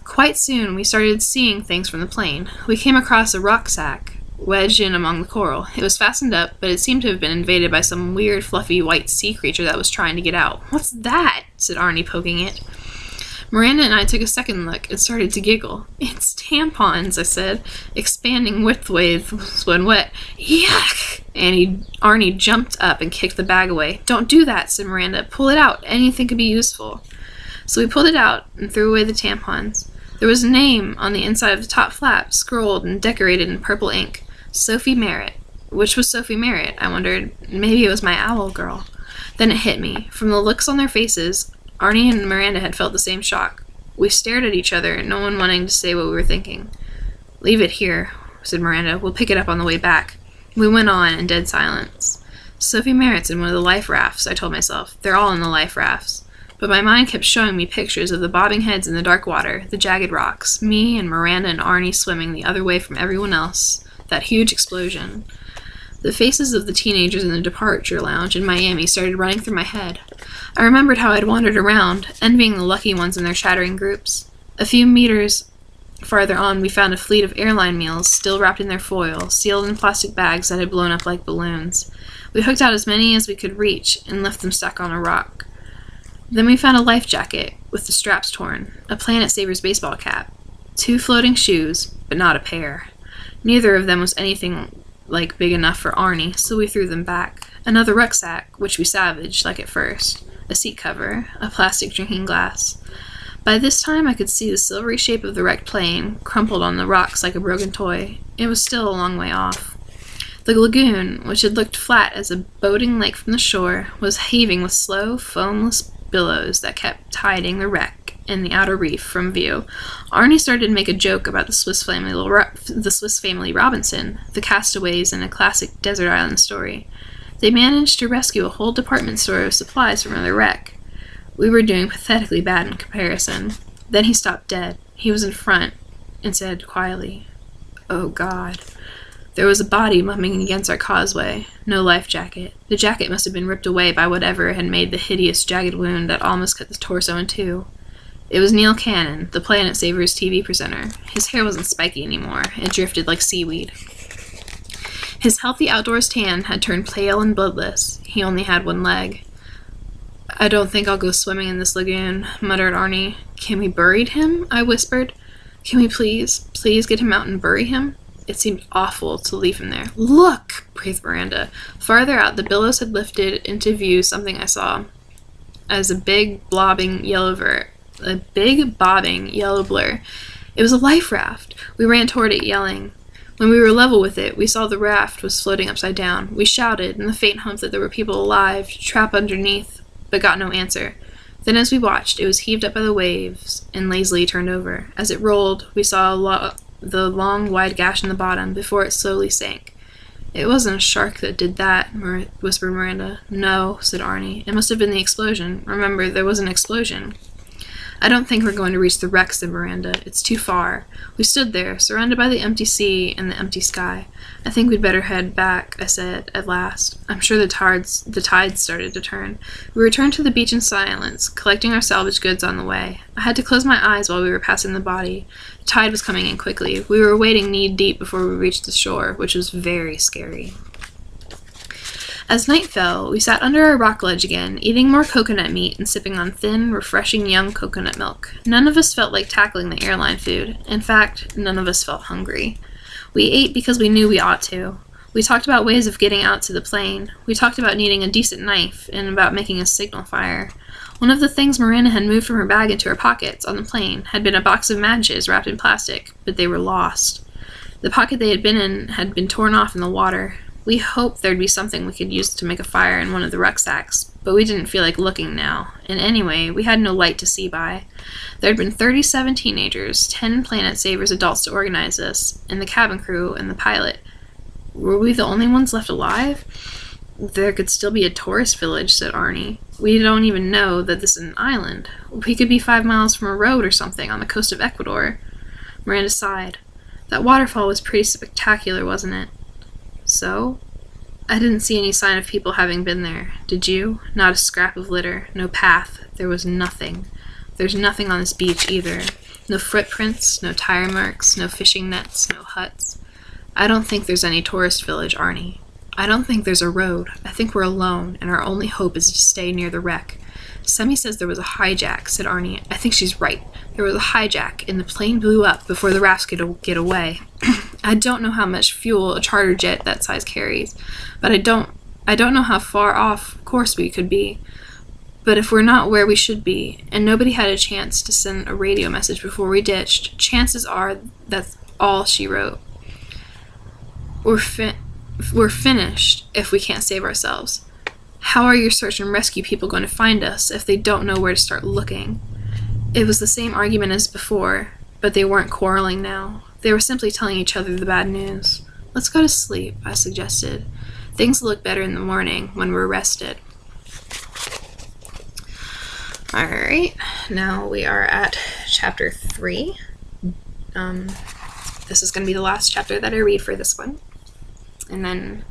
Quite soon, we started seeing things from the plane. We came across a rucksack wedged in among the coral. It was fastened up, but it seemed to have been invaded by some weird, fluffy white sea creature that was trying to get out. "What's that?" said Arnie, poking it. Miranda and I took a second look and started to giggle. "It's tampons," I said, expanding widthways when wet. "Yuck!" Arnie jumped up and kicked the bag away. "Don't do that," said Miranda. "Pull it out. Anything could be useful." So we pulled it out and threw away the tampons. There was a name on the inside of the top flap, scrolled and decorated in purple ink. Sophie Merritt. Which was Sophie Merritt? I wondered. Maybe it was my owl girl. Then it hit me. From the looks on their faces, Arnie and Miranda had felt the same shock. We stared at each other, no one wanting to say what we were thinking. "Leave it here," said Miranda. "We'll pick it up on the way back." We went on in dead silence. Sophie Merritt's in one of the life rafts, I told myself. They're all in the life rafts. But my mind kept showing me pictures of the bobbing heads in the dark water, the jagged rocks, me and Miranda and Arnie swimming the other way from everyone else, that huge explosion. The faces of the teenagers in the departure lounge in Miami started running through my head. I remembered how I'd wandered around, envying the lucky ones in their shattering groups. A few meters farther on, we found a fleet of airline meals, still wrapped in their foil, sealed in plastic bags that had blown up like balloons. We hooked out as many as we could reach and left them stuck on a rock. Then we found a life jacket, with the straps torn, a Planet Savers baseball cap, 2 floating shoes, but not a pair. Neither of them was anything like big enough for Arnie, so we threw them back. Another rucksack, which we salvaged, like at first, a seat cover, a plastic drinking glass. By this time I could see the silvery shape of the wrecked plane, crumpled on the rocks like a broken toy. It was still a long way off. The lagoon, which had looked flat as a boating lake from the shore, was heaving with slow, foamless billows that kept hiding the wreck and the outer reef from view. Arnie started to make a joke about the Swiss Family Robinson, the castaways in a classic desert island story. They managed to rescue a whole department store of supplies from another wreck. We were doing pathetically bad in comparison. Then he stopped dead. He was in front and said quietly, "Oh God." There was a body bumping against our causeway. No life jacket. The jacket must have been ripped away by whatever had made the hideous jagged wound that almost cut the torso in two. It was Neil Cannon, the Planet Savers TV presenter. His hair wasn't spiky anymore. It drifted like seaweed. His healthy outdoors tan had turned pale and bloodless. He only had one leg. "I don't think I'll go swimming in this lagoon," muttered Arnie. "Can we bury him?" I whispered. "Can we please get him out and bury him?" It seemed awful to leave him there. "Look!" breathed Miranda. Farther out, the billows had lifted into view something I saw as a big bobbing yellow blur. It was a life raft. We ran toward it, yelling. When we were level with it, we saw the raft was floating upside down. We shouted in the faint hope that there were people alive, trapped underneath, but got no answer. Then as we watched, it was heaved up by the waves and lazily turned over. As it rolled, we saw the long, wide gash in the bottom before it slowly sank. "It wasn't a shark that did that," whispered Miranda. "No," said Arnie. "It must have been the explosion. Remember, there was an explosion." "I don't think we're going to reach the wreck," said Miranda. "It's too far." We stood there, surrounded by the empty sea and the empty sky. "I think we'd better head back," I said, at last. I'm sure the tide started to turn. We returned to the beach in silence, collecting our salvage goods on the way. I had to close my eyes while we were passing the body. The tide was coming in quickly. We were wading knee-deep before we reached the shore, which was very scary. As night fell, we sat under our rock ledge again, eating more coconut meat and sipping on thin, refreshing young coconut milk. None of us felt like tackling the airline food. In fact, none of us felt hungry. We ate because we knew we ought to. We talked about ways of getting out to the plane. We talked about needing a decent knife and about making a signal fire. One of the things Miranda had moved from her bag into her pockets on the plane had been a box of matches wrapped in plastic, but they were lost. The pocket they had been in had been torn off in the water. We hoped there'd be something we could use to make a fire in one of the rucksacks, but we didn't feel like looking now, and anyway, we had no light to see by. There'd been 37 teenagers, 10 Planet Savers adults to organize us, and the cabin crew and the pilot. Were we the only ones left alive? There could still be a tourist village, said Arnie. We don't even know that this is an island. We could be 5 miles from a road or something on the coast of Ecuador. Miranda sighed. That waterfall was pretty spectacular, wasn't it? So? I didn't see any sign of people having been there. Did you? Not a scrap of litter. No path. There was nothing. There's nothing on this beach either. No footprints, no tire marks, no fishing nets, no huts. I don't think there's any tourist village, Arnie. I don't think there's a road. I think we're alone, and our only hope is to stay near the wreck. Semi says there was a hijack, said Arnie. I think she's right. There was a hijack, and the plane blew up before the rafts could get away. I don't know how much fuel a charter jet that size carries, but I don't know how far off course we could be. But if we're not where we should be, and nobody had a chance to send a radio message before we ditched, chances are that's all she wrote. We're finished if we can't save ourselves. How are your search and rescue people going to find us if they don't know where to start looking? It was the same argument as before, but they weren't quarreling now. They were simply telling each other the bad news. Let's go to sleep, I suggested. Things look better in the morning when we're rested. Alright, now we are at chapter 3. This is going to be the last chapter that I read for this one. And then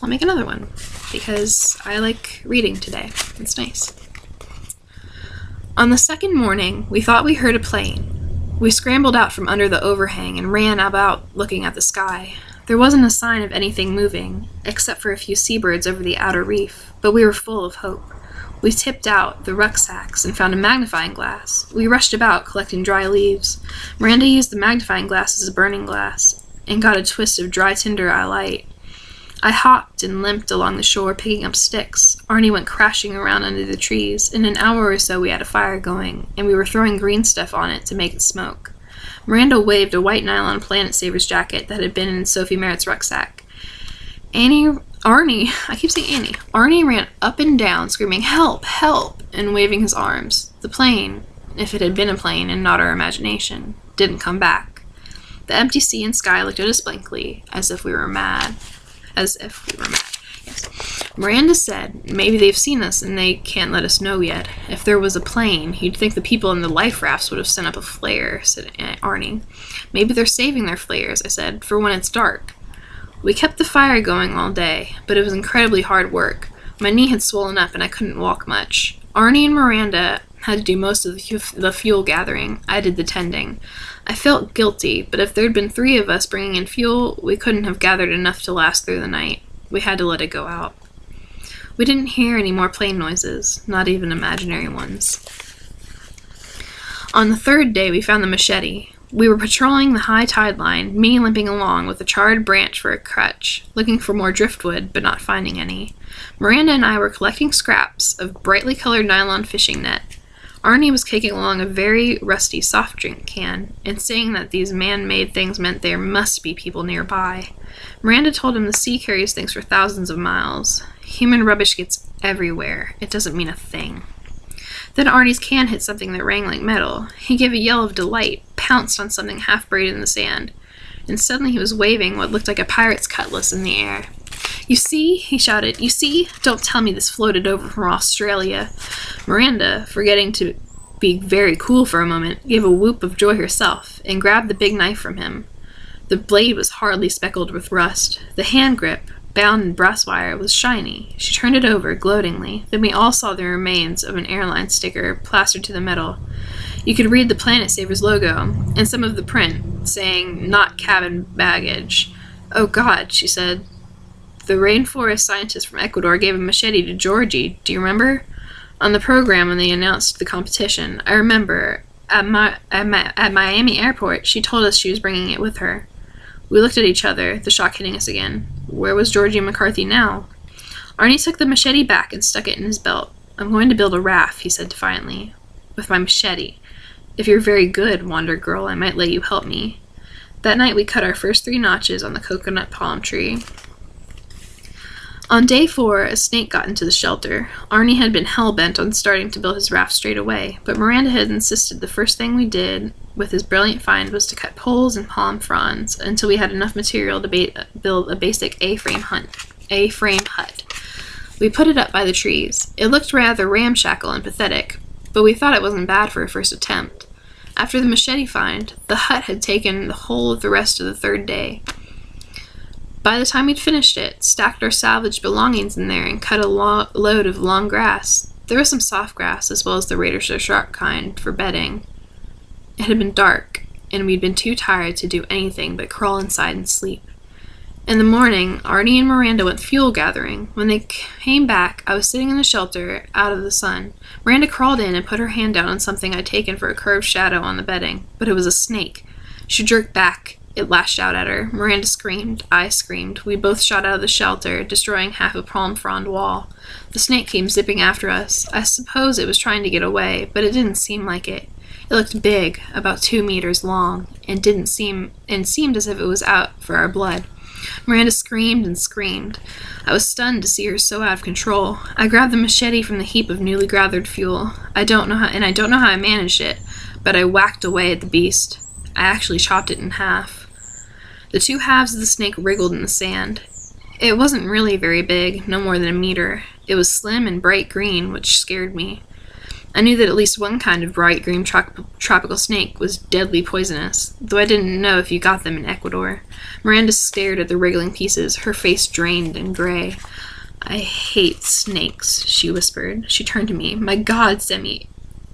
I'll make another one, because I like reading today. It's nice. On the second morning, we thought we heard a plane. We scrambled out from under the overhang and ran about looking at the sky. There wasn't a sign of anything moving, except for a few seabirds over the outer reef, but we were full of hope. We tipped out the rucksacks and found a magnifying glass. We rushed about collecting dry leaves. Miranda used the magnifying glass as a burning glass and got a twist of dry tinder I light. I hopped and limped along the shore picking up sticks. Arnie went crashing around under the trees. In an hour or so we had a fire going, and we were throwing green stuff on it to make it smoke. Miranda waved a white nylon Planet Savers jacket that had been in Sophie Merritt's rucksack. Arnie ran up and down, screaming, "Help! Help!" and waving his arms. The plane, if it had been a plane and not our imagination, didn't come back. The empty sea and sky looked at us blankly, as if we were mad. Yes. Miranda said, maybe they've seen us and they can't let us know yet. If there was a plane, you'd think the people in the life rafts would have sent up a flare, said Arnie. Maybe they're saving their flares, I said, for when it's dark. We kept the fire going all day, but it was incredibly hard work. My knee had swollen up and I couldn't walk much. Arnie and Miranda had to do most of the fuel gathering. I did the tending. I felt guilty, but if there'd been 3 of us bringing in fuel, we couldn't have gathered enough to last through the night. We had to let it go out. We didn't hear any more plane noises, not even imaginary ones. On the 3rd day, we found the machete. We were patrolling the high tide line, me limping along with a charred branch for a crutch, looking for more driftwood, but not finding any. Miranda and I were collecting scraps of brightly colored nylon fishing net. Arnie was kicking along a very rusty soft drink can, and saying that these man-made things meant there must be people nearby. Miranda told him the sea carries things for thousands of miles. Human rubbish gets everywhere. It doesn't mean a thing. Then Arnie's can hit something that rang like metal. He gave a yell of delight, pounced on something half buried in the sand, and suddenly he was waving what looked like a pirate's cutlass in the air. "You see?" he shouted. "You see? Don't tell me this floated over from Australia." Miranda, forgetting to be very cool for a moment, gave a whoop of joy herself, and grabbed the big knife from him. The blade was hardly speckled with rust. The hand grip, bound in brass wire, was shiny. She turned it over, gloatingly. Then we all saw the remains of an airline sticker plastered to the metal. You could read the Planet Savers logo, and some of the print, saying, "Not cabin baggage." "Oh God," she said. "The rainforest scientist from Ecuador gave a machete to Georgie. Do you remember? On the program when they announced the competition. I remember. At Miami Airport, she told us she was bringing it with her." We looked at each other, the shock hitting us again. Where was Georgie McCarthy now? Arnie took the machete back and stuck it in his belt. "I'm going to build a raft," he said defiantly. "With my machete. If you're very good, Wander Girl, I might let you help me." That night we cut our first 3 notches on the coconut palm tree. On day 4, a snake got into the shelter. Arnie had been hell-bent on starting to build his raft straight away, but Miranda had insisted the first thing we did with his brilliant find was to cut poles and palm fronds until we had enough material to build a basic A-frame hut. We put it up by the trees. It looked rather ramshackle and pathetic, but we thought it wasn't bad for a first attempt. After the machete find, the hut had taken the whole of the rest of the 3rd day. By the time we'd finished it, stacked our salvaged belongings in there, and cut a load of long grass, there was some soft grass as well as the Raider so sharp kind for bedding. It had been dark, and we'd been too tired to do anything but crawl inside and sleep. In the morning, Arnie and Miranda went fuel gathering. When they came back, I was sitting in the shelter, out of the sun. Miranda crawled in and put her hand down on something I'd taken for a curved shadow on the bedding, but it was a snake. She jerked back. It lashed out at her. Miranda screamed. I screamed. We both shot out of the shelter, destroying half a palm frond wall. The snake came zipping after us. I suppose it was trying to get away, but it didn't seem like it. It looked big, about 2 meters long, and seemed as if it was out for our blood. Miranda screamed and screamed. I was stunned to see her so out of control. I grabbed the machete from the heap of newly gathered fuel. I don't know how I managed it, but I whacked away at the beast. I actually chopped it in half. The 2 halves of the snake wriggled in the sand. It wasn't really very big, no more than a meter. It was slim and bright green, which scared me. I knew that at least one kind of bright green tropical snake was deadly poisonous, though I didn't know if you got them in Ecuador. Miranda stared at the wriggling pieces, her face drained and gray. "I hate snakes," she whispered. She turned to me. "My God, Semi,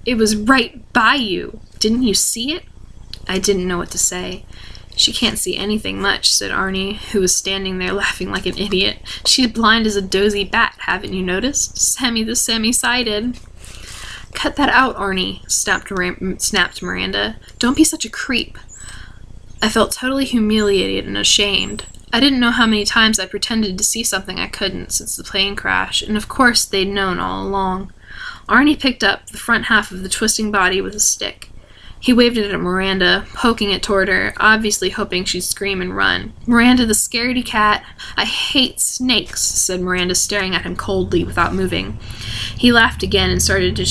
it was right by you. Didn't you see it?" I didn't know what to say. "She can't see anything much," said Arnie, who was standing there laughing like an idiot. "She's blind as a dozy bat, haven't you noticed? Sammy the Sammy-sided." "Cut that out, Arnie," snapped Miranda. "Don't be such a creep." I felt totally humiliated and ashamed. I didn't know how many times I pretended to see something I couldn't since the plane crash, and of course they'd known all along. Arnie picked up the front half of the twisting body with a stick. He waved it at Miranda, poking it toward her, obviously hoping she'd scream and run. "Miranda the scaredy cat, I hate snakes," said Miranda, staring at him coldly without moving. He laughed again and started to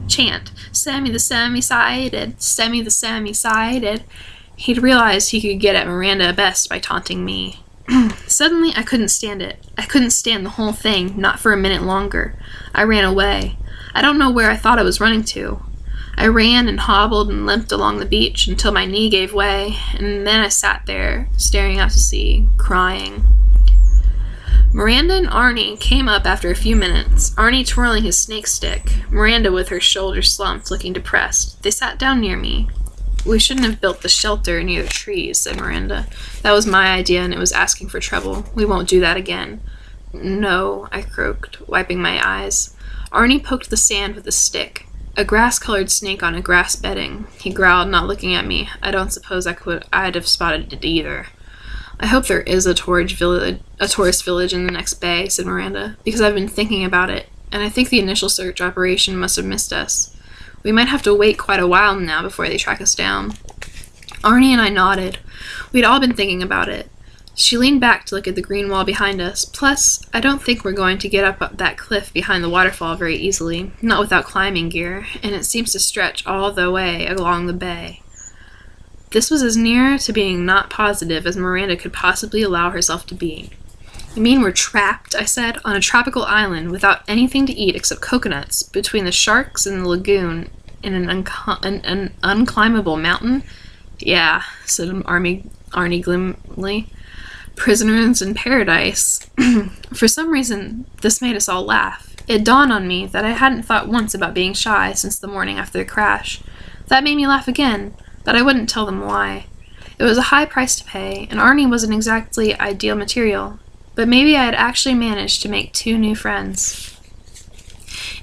chant, "Sammy the Sammy-sided, Sammy the Sammy-sided." He'd realized he could get at Miranda best by taunting me. Suddenly, I couldn't stand it. I couldn't stand the whole thing, not for a minute longer. I ran away. I don't know where I thought I was running to. I ran and hobbled and limped along the beach until my knee gave way, and then I sat there, staring out to sea, crying. Miranda and Arnie came up after a few minutes, Arnie twirling his snake stick, Miranda with her shoulders slumped, looking depressed. They sat down near me. "We shouldn't have built the shelter near the trees," said Miranda. "That was my idea, and it was asking for trouble. We won't do that again." "No," I croaked, wiping my eyes. Arnie poked the sand with a stick. "A grass-colored snake on a grass bedding," he growled, not looking at me. "I don't suppose I'd have spotted it either." "I hope there is a tourist village in the next bay," said Miranda, "because I've been thinking about it, and I think the initial search operation must have missed us. We might have to wait quite a while now before they track us down." Arnie and I nodded. We'd all been thinking about it. She leaned back to look at the green wall behind us. "Plus, I don't think we're going to get up that cliff behind the waterfall very easily, not without climbing gear, and it seems to stretch all the way along the bay." This was as near to being not positive as Miranda could possibly allow herself to be. "You mean we're trapped," I said, "on a tropical island without anything to eat except coconuts, between the sharks and the lagoon, in an unclimbable mountain?" "Yeah," said Arnie gloomily. "Prisoners in paradise." For some reason, this made us all laugh. It dawned on me that I hadn't thought once about being shy since the morning after the crash. That made me laugh again, but I wouldn't tell them why. It was a high price to pay, and Arnie wasn't exactly ideal material, but maybe I had actually managed to make 2 new friends.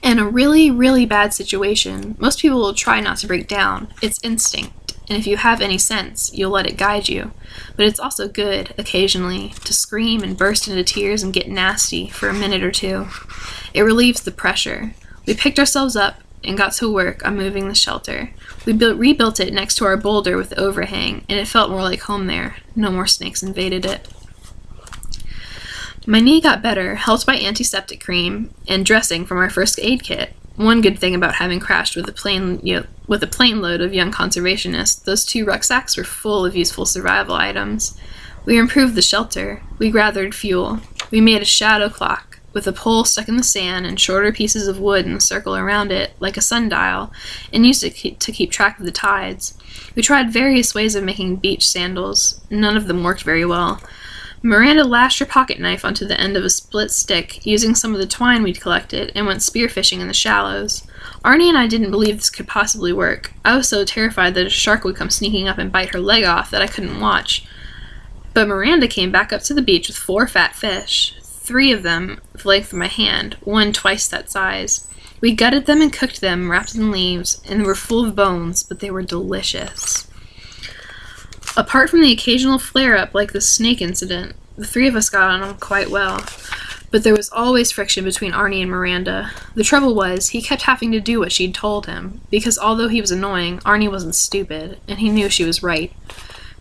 In a really, really bad situation, most people will try not to break down. It's instinct, and if you have any sense, you'll let it guide you. But it's also good, occasionally, to scream and burst into tears and get nasty for a minute or 2. It relieves the pressure. We picked ourselves up and got to work on moving the shelter. We rebuilt it next to our boulder with the overhang, and it felt more like home there. No more snakes invaded it. My knee got better, helped by antiseptic cream and dressing from our first aid kit. One good thing about having crashed with a plane load of young conservationists, those 2 rucksacks were full of useful survival items. We improved the shelter. We gathered fuel. We made a shadow clock, with a pole stuck in the sand and shorter pieces of wood in a circle around it, like a sundial, and used it to keep track of the tides. We tried various ways of making beach sandals. None of them worked very well. Miranda lashed her pocket knife onto the end of a split stick, using some of the twine we'd collected, and went spearfishing in the shallows. Arnie and I didn't believe this could possibly work. I was so terrified that a shark would come sneaking up and bite her leg off that I couldn't watch. But Miranda came back up to the beach with 4 fat fish, 3 of them the length of my hand, 1 twice that size. We gutted them and cooked them, wrapped in leaves, and they were full of bones, but they were delicious. Apart from the occasional flare-up like the snake incident, the 3 of us got on quite well. But there was always friction between Arnie and Miranda. The trouble was, he kept having to do what she'd told him, because although he was annoying, Arnie wasn't stupid, and he knew she was right.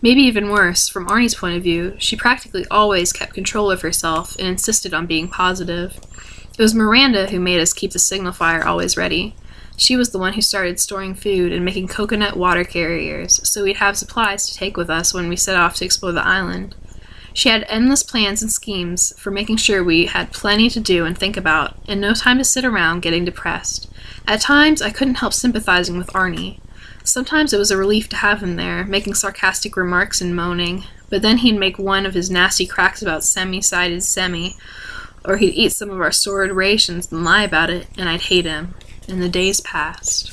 Maybe even worse, from Arnie's point of view, she practically always kept control of herself and insisted on being positive. It was Miranda who made us keep the signal fire always ready. She was the one who started storing food and making coconut water carriers, so we'd have supplies to take with us when we set off to explore the island. She had endless plans and schemes for making sure we had plenty to do and think about, and no time to sit around getting depressed. At times, I couldn't help sympathizing with Arnie. Sometimes it was a relief to have him there, making sarcastic remarks and moaning, but then he'd make one of his nasty cracks about semi-sided semi, or he'd eat some of our stored rations and lie about it, and I'd hate him. And the days passed.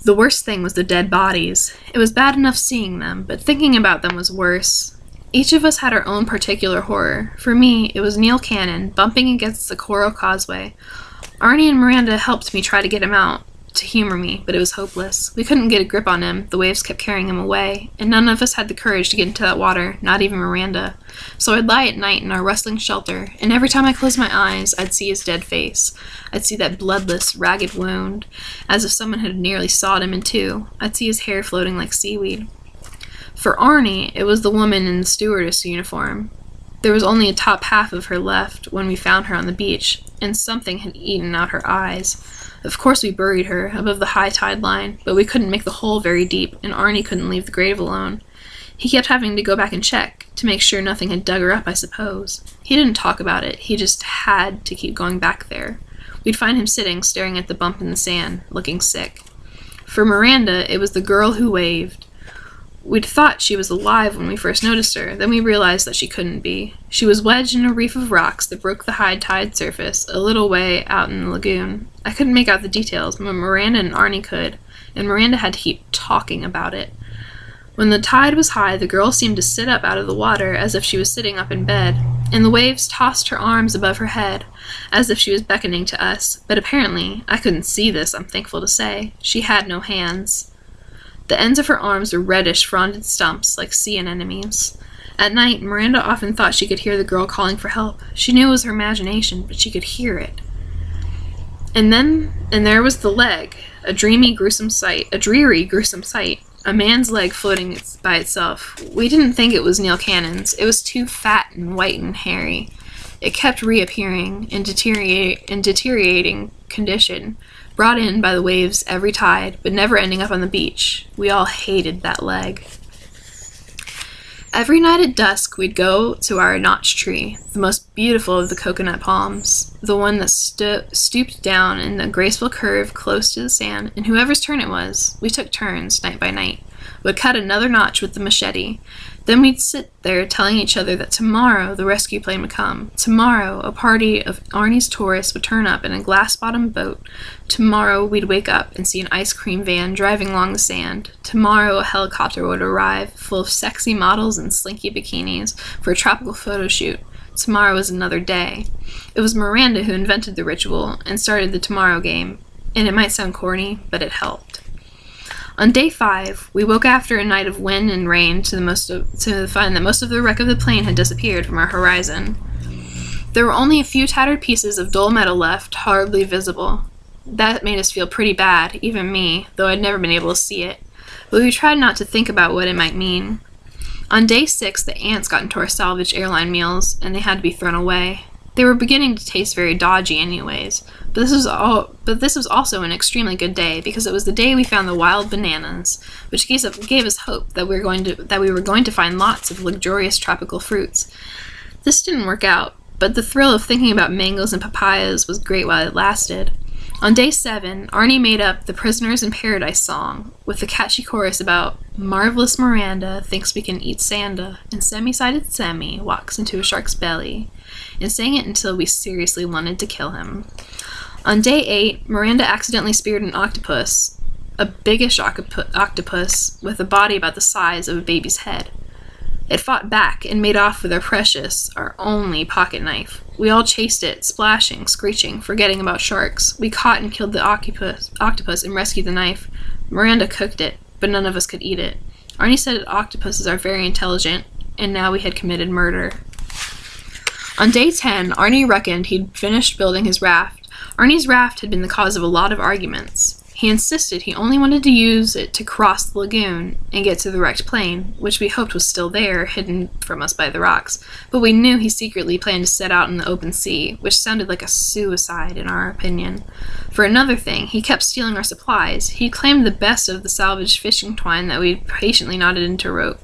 The worst thing was the dead bodies. It was bad enough seeing them, but thinking about them was worse. Each of us had our own particular horror. For me, it was Neil Cannon, bumping against the coral causeway. Arnie and Miranda helped me try to get him out, to humor me, but it was hopeless. We couldn't get a grip on him, the waves kept carrying him away, and none of us had the courage to get into that water, not even Miranda. So I'd lie at night in our rustling shelter, and every time I closed my eyes, I'd see his dead face. I'd see that bloodless, ragged wound, as if someone had nearly sawed him in 2. I'd see his hair floating like seaweed. For Arnie, it was the woman in the stewardess uniform. There was only a top half of her left when we found her on the beach, and something had eaten out her eyes. Of course we buried her, above the high tide line, but we couldn't make the hole very deep, and Arnie couldn't leave the grave alone. He kept having to go back and check, to make sure nothing had dug her up, I suppose. He didn't talk about it, he just had to keep going back there. We'd find him sitting, staring at the bump in the sand, looking sick. For Miranda, it was the girl who waved. We'd thought she was alive when we first noticed her, then we realized that she couldn't be. She was wedged in a reef of rocks that broke the high tide surface, a little way out in the lagoon. I couldn't make out the details, but Miranda and Arnie could, and Miranda had to keep talking about it. When the tide was high, the girl seemed to sit up out of the water as if she was sitting up in bed, and the waves tossed her arms above her head, as if she was beckoning to us, but apparently, I couldn't see this, I'm thankful to say, she had no hands. The ends of her arms were reddish, fronded stumps, like sea anemones. At night, Miranda often thought she could hear the girl calling for help. She knew it was her imagination, but she could hear it. And there was the leg, a dreary, gruesome sight. A man's leg floating by itself. We didn't think it was Neil Cannon's. It was too fat and white and hairy. It kept reappearing in deteriorating condition, brought in by the waves every tide, but never ending up on the beach. We all hated that leg. Every night at dusk, we'd go to our notch tree, the most beautiful of the coconut palms, the one that stooped down in a graceful curve close to the sand, and whoever's turn it was, we took turns, night by night, would cut another notch with the machete. Then we'd sit there telling each other that tomorrow the rescue plane would come. Tomorrow a party of Arnie's tourists would turn up in a glass-bottomed boat. Tomorrow we'd wake up and see an ice cream van driving along the sand. Tomorrow a helicopter would arrive, full of sexy models in slinky bikinis, for a tropical photo shoot. Tomorrow was another day. It was Miranda who invented the ritual and started the tomorrow game, and it might sound corny, but it helped. On day 5, we woke after a night of wind and rain to find that most of the wreck of the plane had disappeared from our horizon. There were only a few tattered pieces of dull metal left, hardly visible. That made us feel pretty bad, even me, though I'd never been able to see it. But we tried not to think about what it might mean. On day 6, the ants got into our salvaged airline meals, and they had to be thrown away. They were beginning to taste very dodgy anyways, but this was also an extremely good day because it was the day we found the wild bananas, which gave us hope that we were going to find lots of luxurious tropical fruits. This didn't work out, but the thrill of thinking about mangoes and papayas was great while it lasted. On day 7, Arnie made up the Prisoners in Paradise song with the catchy chorus about "Marvelous Miranda thinks we can eat sanda, and semi-sided Semi walks into a shark's belly," and sang it until we seriously wanted to kill him. On day 8, Miranda accidentally speared an octopus, a biggish octopus with a body about the size of a baby's head. It fought back and made off with our only pocket knife. We all chased it, splashing, screeching, forgetting about sharks. We caught and killed the octopus and rescued the knife. Miranda cooked it, but none of us could eat it. Arnie said octopuses are very intelligent, and now we had committed murder. On day 10, Arnie reckoned he'd finished building his raft. Arnie's raft had been the cause of a lot of arguments. He insisted he only wanted to use it to cross the lagoon and get to the wrecked plane, which we hoped was still there, hidden from us by the rocks, but we knew he secretly planned to set out in the open sea, which sounded like a suicide in our opinion. For another thing, he kept stealing our supplies. He claimed the best of the salvaged fishing twine that we'd patiently knotted into rope.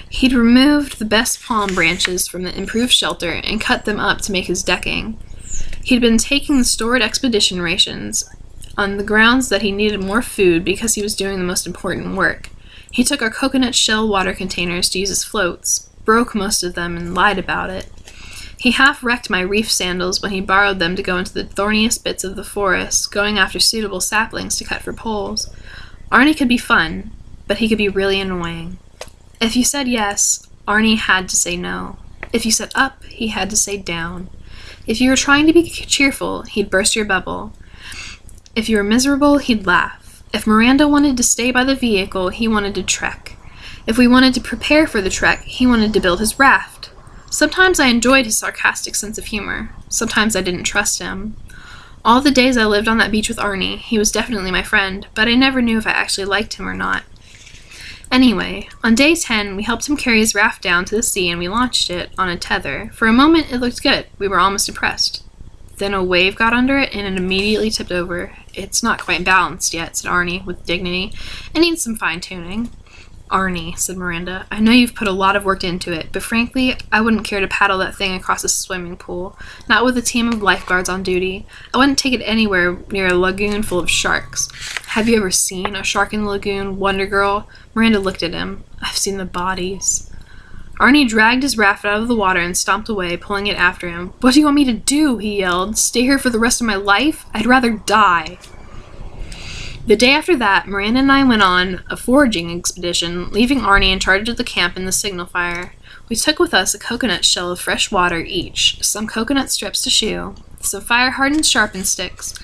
He'd removed the best palm branches from the improved shelter and cut them up to make his decking. He'd been taking the stored expedition rations on the grounds that he needed more food because he was doing the most important work. He took our coconut shell water containers to use as floats, broke most of them, and lied about it. He half-wrecked my reef sandals when he borrowed them to go into the thorniest bits of the forest, going after suitable saplings to cut for poles. Arnie could be fun, but he could be really annoying. If you said yes, Arnie had to say no. If you said up, he had to say down. If you were trying to be cheerful, he'd burst your bubble. If you were miserable, he'd laugh. If Miranda wanted to stay by the vehicle, he wanted to trek. If we wanted to prepare for the trek, he wanted to build his raft. Sometimes I enjoyed his sarcastic sense of humor. Sometimes I didn't trust him. All the days I lived on that beach with Arnie, he was definitely my friend, but I never knew if I actually liked him or not. Anyway, on day 10, we helped him carry his raft down to the sea and we launched it on a tether. For a moment, it looked good. We were almost impressed. Then a wave got under it and it immediately tipped over. "It's not quite balanced yet," said Arnie with dignity. "It needs some fine-tuning." "Arnie," said Miranda, "I know you've put a lot of work into it, but frankly, I wouldn't care to paddle that thing across a swimming pool. Not with a team of lifeguards on duty. I wouldn't take it anywhere near a lagoon full of sharks. Have you ever seen a shark in the lagoon, Wonder Girl?" Miranda looked at him. "I've seen the bodies." Arnie dragged his raft out of the water and stomped away, pulling it after him. "What do you want me to do?" he yelled. "Stay here for the rest of my life? I'd rather die." The day after that, Miranda and I went on a foraging expedition, leaving Arnie in charge of the camp and the signal fire. We took with us a coconut shell of fresh water each, some coconut strips to chew, some fire-hardened sharpened sticks,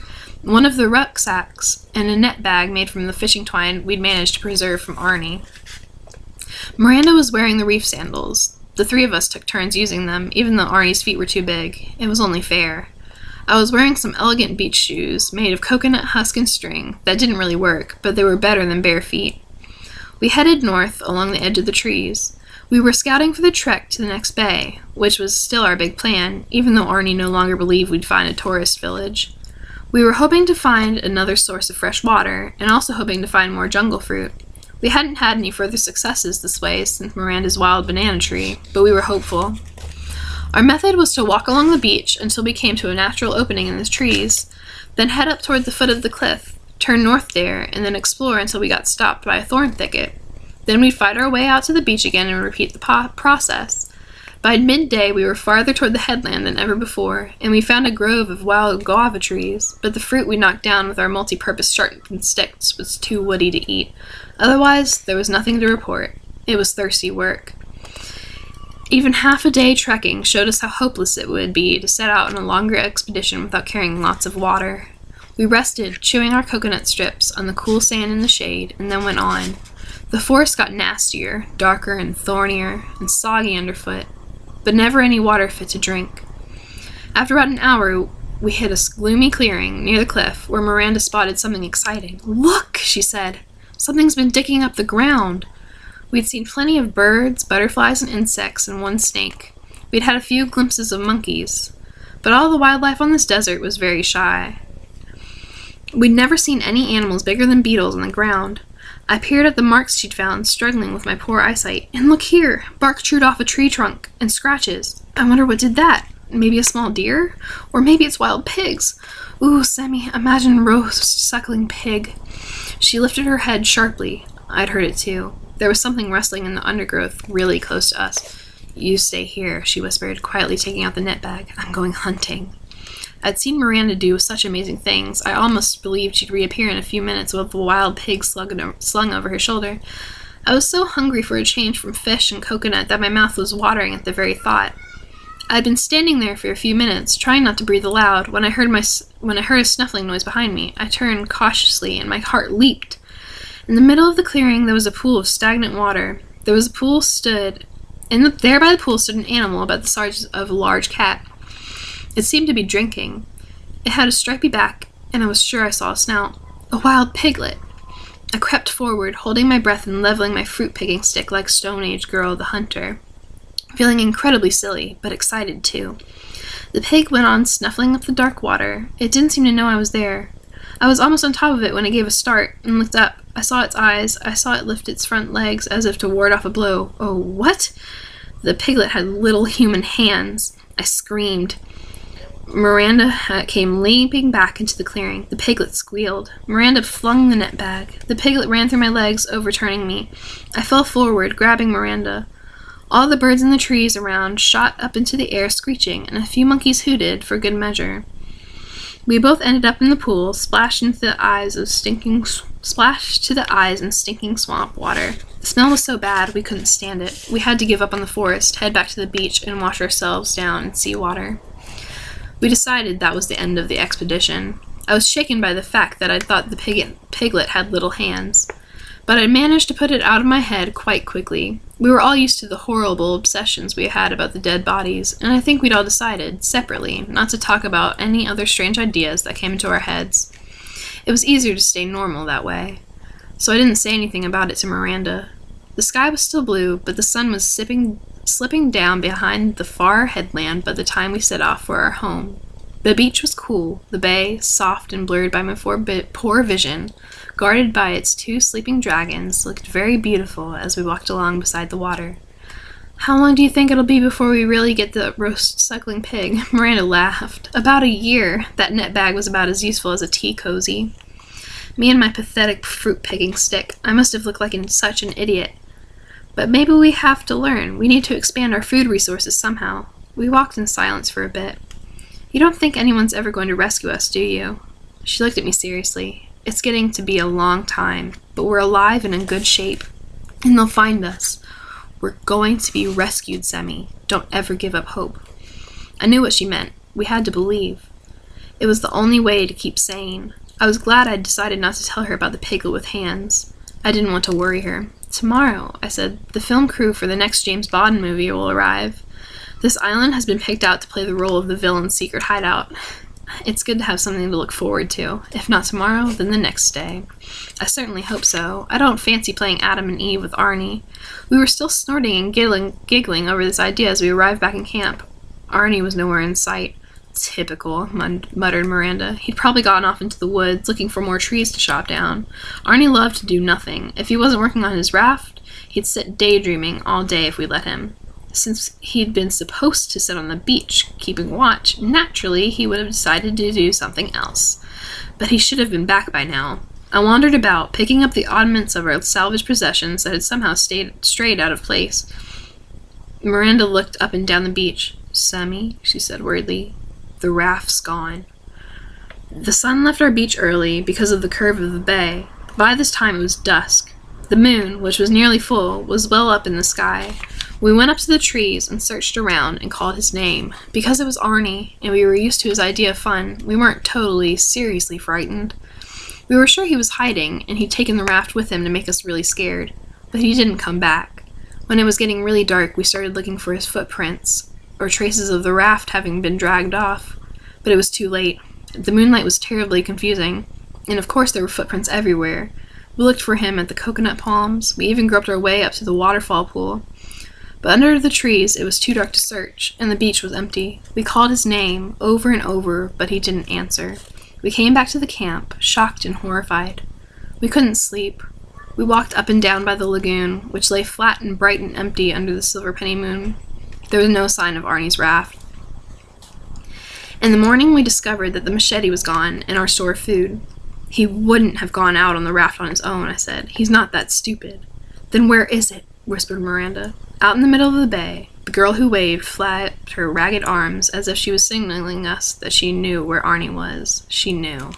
one of the rucksacks, and a net bag made from the fishing twine we'd managed to preserve from Arnie. Miranda was wearing the reef sandals. The three of us took turns using them, even though Arnie's feet were too big. It was only fair. I was wearing some elegant beach shoes, made of coconut husk and string, that didn't really work, but they were better than bare feet. We headed north along the edge of the trees. We were scouting for the trek to the next bay, which was still our big plan, even though Arnie no longer believed we'd find a tourist village. We were hoping to find another source of fresh water, and also hoping to find more jungle fruit. We hadn't had any further successes this way since Miranda's wild banana tree, but we were hopeful. Our method was to walk along the beach until we came to a natural opening in the trees, then head up toward the foot of the cliff, turn north there, and then explore until we got stopped by a thorn thicket. Then we'd fight our way out to the beach again and repeat the process. By midday, we were farther toward the headland than ever before, and we found a grove of wild guava trees, but the fruit we knocked down with our multi-purpose sharpened sticks was too woody to eat. Otherwise, there was nothing to report. It was thirsty work. Even half a day trekking showed us how hopeless it would be to set out on a longer expedition without carrying lots of water. We rested, chewing our coconut strips on the cool sand in the shade, and then went on. The forest got nastier, darker and thornier, and soggy underfoot, but never any water fit to drink. After about an hour, we hit a gloomy clearing near the cliff where Miranda spotted something exciting. "Look," she said. "Something's been digging up the ground." We'd seen plenty of birds, butterflies, and insects, and one snake. We'd had a few glimpses of monkeys, but all the wildlife on this desert was very shy. We'd never seen any animals bigger than beetles on the ground. I peered at the marks she'd found, struggling with my poor eyesight. And look here! Bark chewed off a tree trunk, and scratches. I wonder what did that. Maybe a small deer? Or maybe it's wild pigs. Ooh, Sammy, imagine roast suckling pig. She lifted her head sharply. I'd heard it too. There was something rustling in the undergrowth really close to us. You stay here, she whispered, quietly taking out the net bag. I'm going hunting. I'd seen Miranda do such amazing things, I almost believed she'd reappear in a few minutes with a wild pig slung over her shoulder. I was so hungry for a change from fish and coconut that my mouth was watering at the very thought. I'd been standing there for a few minutes, trying not to breathe aloud, when I heard a snuffling noise behind me. I turned cautiously, and my heart leaped. In the middle of the clearing, there was a pool of stagnant water. There by the pool stood an animal about the size of a large cat. It seemed to be drinking. It had a stripy back, and I was sure I saw a snout. A wild piglet! I crept forward, holding my breath and leveling my fruit-picking stick like Stone Age Girl the Hunter, feeling incredibly silly, but excited too. The pig went on snuffling up the dark water. It didn't seem to know I was there. I was almost on top of it when it gave a start and looked up. I saw its eyes. I saw it lift its front legs as if to ward off a blow. Oh, what? The piglet had little human hands. I screamed. Miranda came leaping back into the clearing. The piglet squealed. Miranda flung the net bag. The piglet ran through my legs, overturning me. I fell forward, grabbing Miranda. All the birds in the trees around shot up into the air screeching, and a few monkeys hooted for good measure. We both ended up in the pool, splashed to the eyes in stinking swamp water. The smell was so bad we couldn't stand it. We had to give up on the forest, head back to the beach, and wash ourselves down in seawater. We decided that was the end of the expedition. I was shaken by the fact that I thought the piglet had little hands, but I managed to put it out of my head quite quickly. We were all used to the horrible obsessions we had about the dead bodies, and I think we'd all decided, separately, not to talk about any other strange ideas that came into our heads. It was easier to stay normal that way, so I didn't say anything about it to Miranda. The sky was still blue, but the sun was slipping down behind the far headland by the time we set off for our home. The beach was cool, the bay, soft and blurred by my poor vision, guarded by its 2 sleeping dragons, looked very beautiful as we walked along beside the water. How long do you think it'll be before we really get the roast suckling pig? Miranda laughed. About a year. That net bag was about as useful as a tea cozy. Me and my pathetic fruit-picking stick. I must have looked like such an idiot. But maybe we have to learn. We need to expand our food resources somehow. We walked in silence for a bit. You don't think anyone's ever going to rescue us, do you? She looked at me seriously. It's getting to be a long time, but we're alive and in good shape. And they'll find us. We're going to be rescued, Semi. Don't ever give up hope. I knew what she meant. We had to believe. It was the only way to keep sane. I was glad I'd decided not to tell her about the piglet with hands. I didn't want to worry her. Tomorrow, I said, the film crew for the next James Bond movie will arrive. This island has been picked out to play the role of the villain's secret hideout. It's good to have something to look forward to. If not tomorrow, then the next day. I certainly hope so. I don't fancy playing Adam and Eve with Arnie. We were still snorting and giggling over this idea as we arrived back in camp. Arnie was nowhere in sight. Typical, muttered Miranda. He'd probably gotten off into the woods, looking for more trees to chop down. Arnie loved to do nothing. If he wasn't working on his raft, he'd sit daydreaming all day if we let him. Since he'd been supposed to sit on the beach, keeping watch, naturally he would have decided to do something else. But he should have been back by now. I wandered about, picking up the oddments of our salvaged possessions that had somehow strayed out of place. Miranda looked up and down the beach. Sammy, she said worriedly, the raft's gone. The sun left our beach early because of the curve of the bay. By this time it was dusk. The moon, which was nearly full, was well up in the sky. We went up to the trees and searched around and called his name. Because it was Arnie, and we were used to his idea of fun, we weren't totally, seriously frightened. We were sure he was hiding, and he'd taken the raft with him to make us really scared. But he didn't come back. When it was getting really dark, we started looking for his footprints, or traces of the raft having been dragged off. But it was too late. The moonlight was terribly confusing, and of course there were footprints everywhere. We looked for him at the coconut palms. We even groped our way up to the waterfall pool. But under the trees, it was too dark to search, and the beach was empty. We called his name over and over, but he didn't answer. We came back to the camp, shocked and horrified. We couldn't sleep. We walked up and down by the lagoon, which lay flat and bright and empty under the silver penny moon. There was no sign of Arnie's raft. In the morning, we discovered that the machete was gone and our store of food. He wouldn't have gone out on the raft on his own, I said. He's not that stupid. Then where is it? Whispered Miranda. Out in the middle of the bay. The girl who waved flapped her ragged arms as if she was signaling us that she knew where Arnie was. She knew.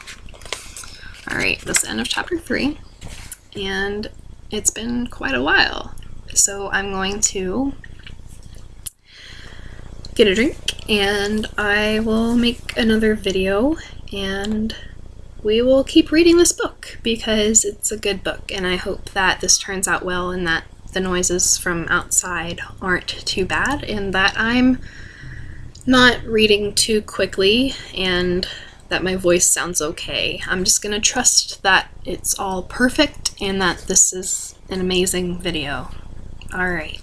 Alright, that's the end of chapter 3. And it's been quite a while. So I'm going to get a drink and I will make another video and we will keep reading this book because it's a good book, and I hope that this turns out well and that the noises from outside aren't too bad and that I'm not reading too quickly and that my voice sounds okay. I'm just gonna trust that it's all perfect and that this is an amazing video. Alright.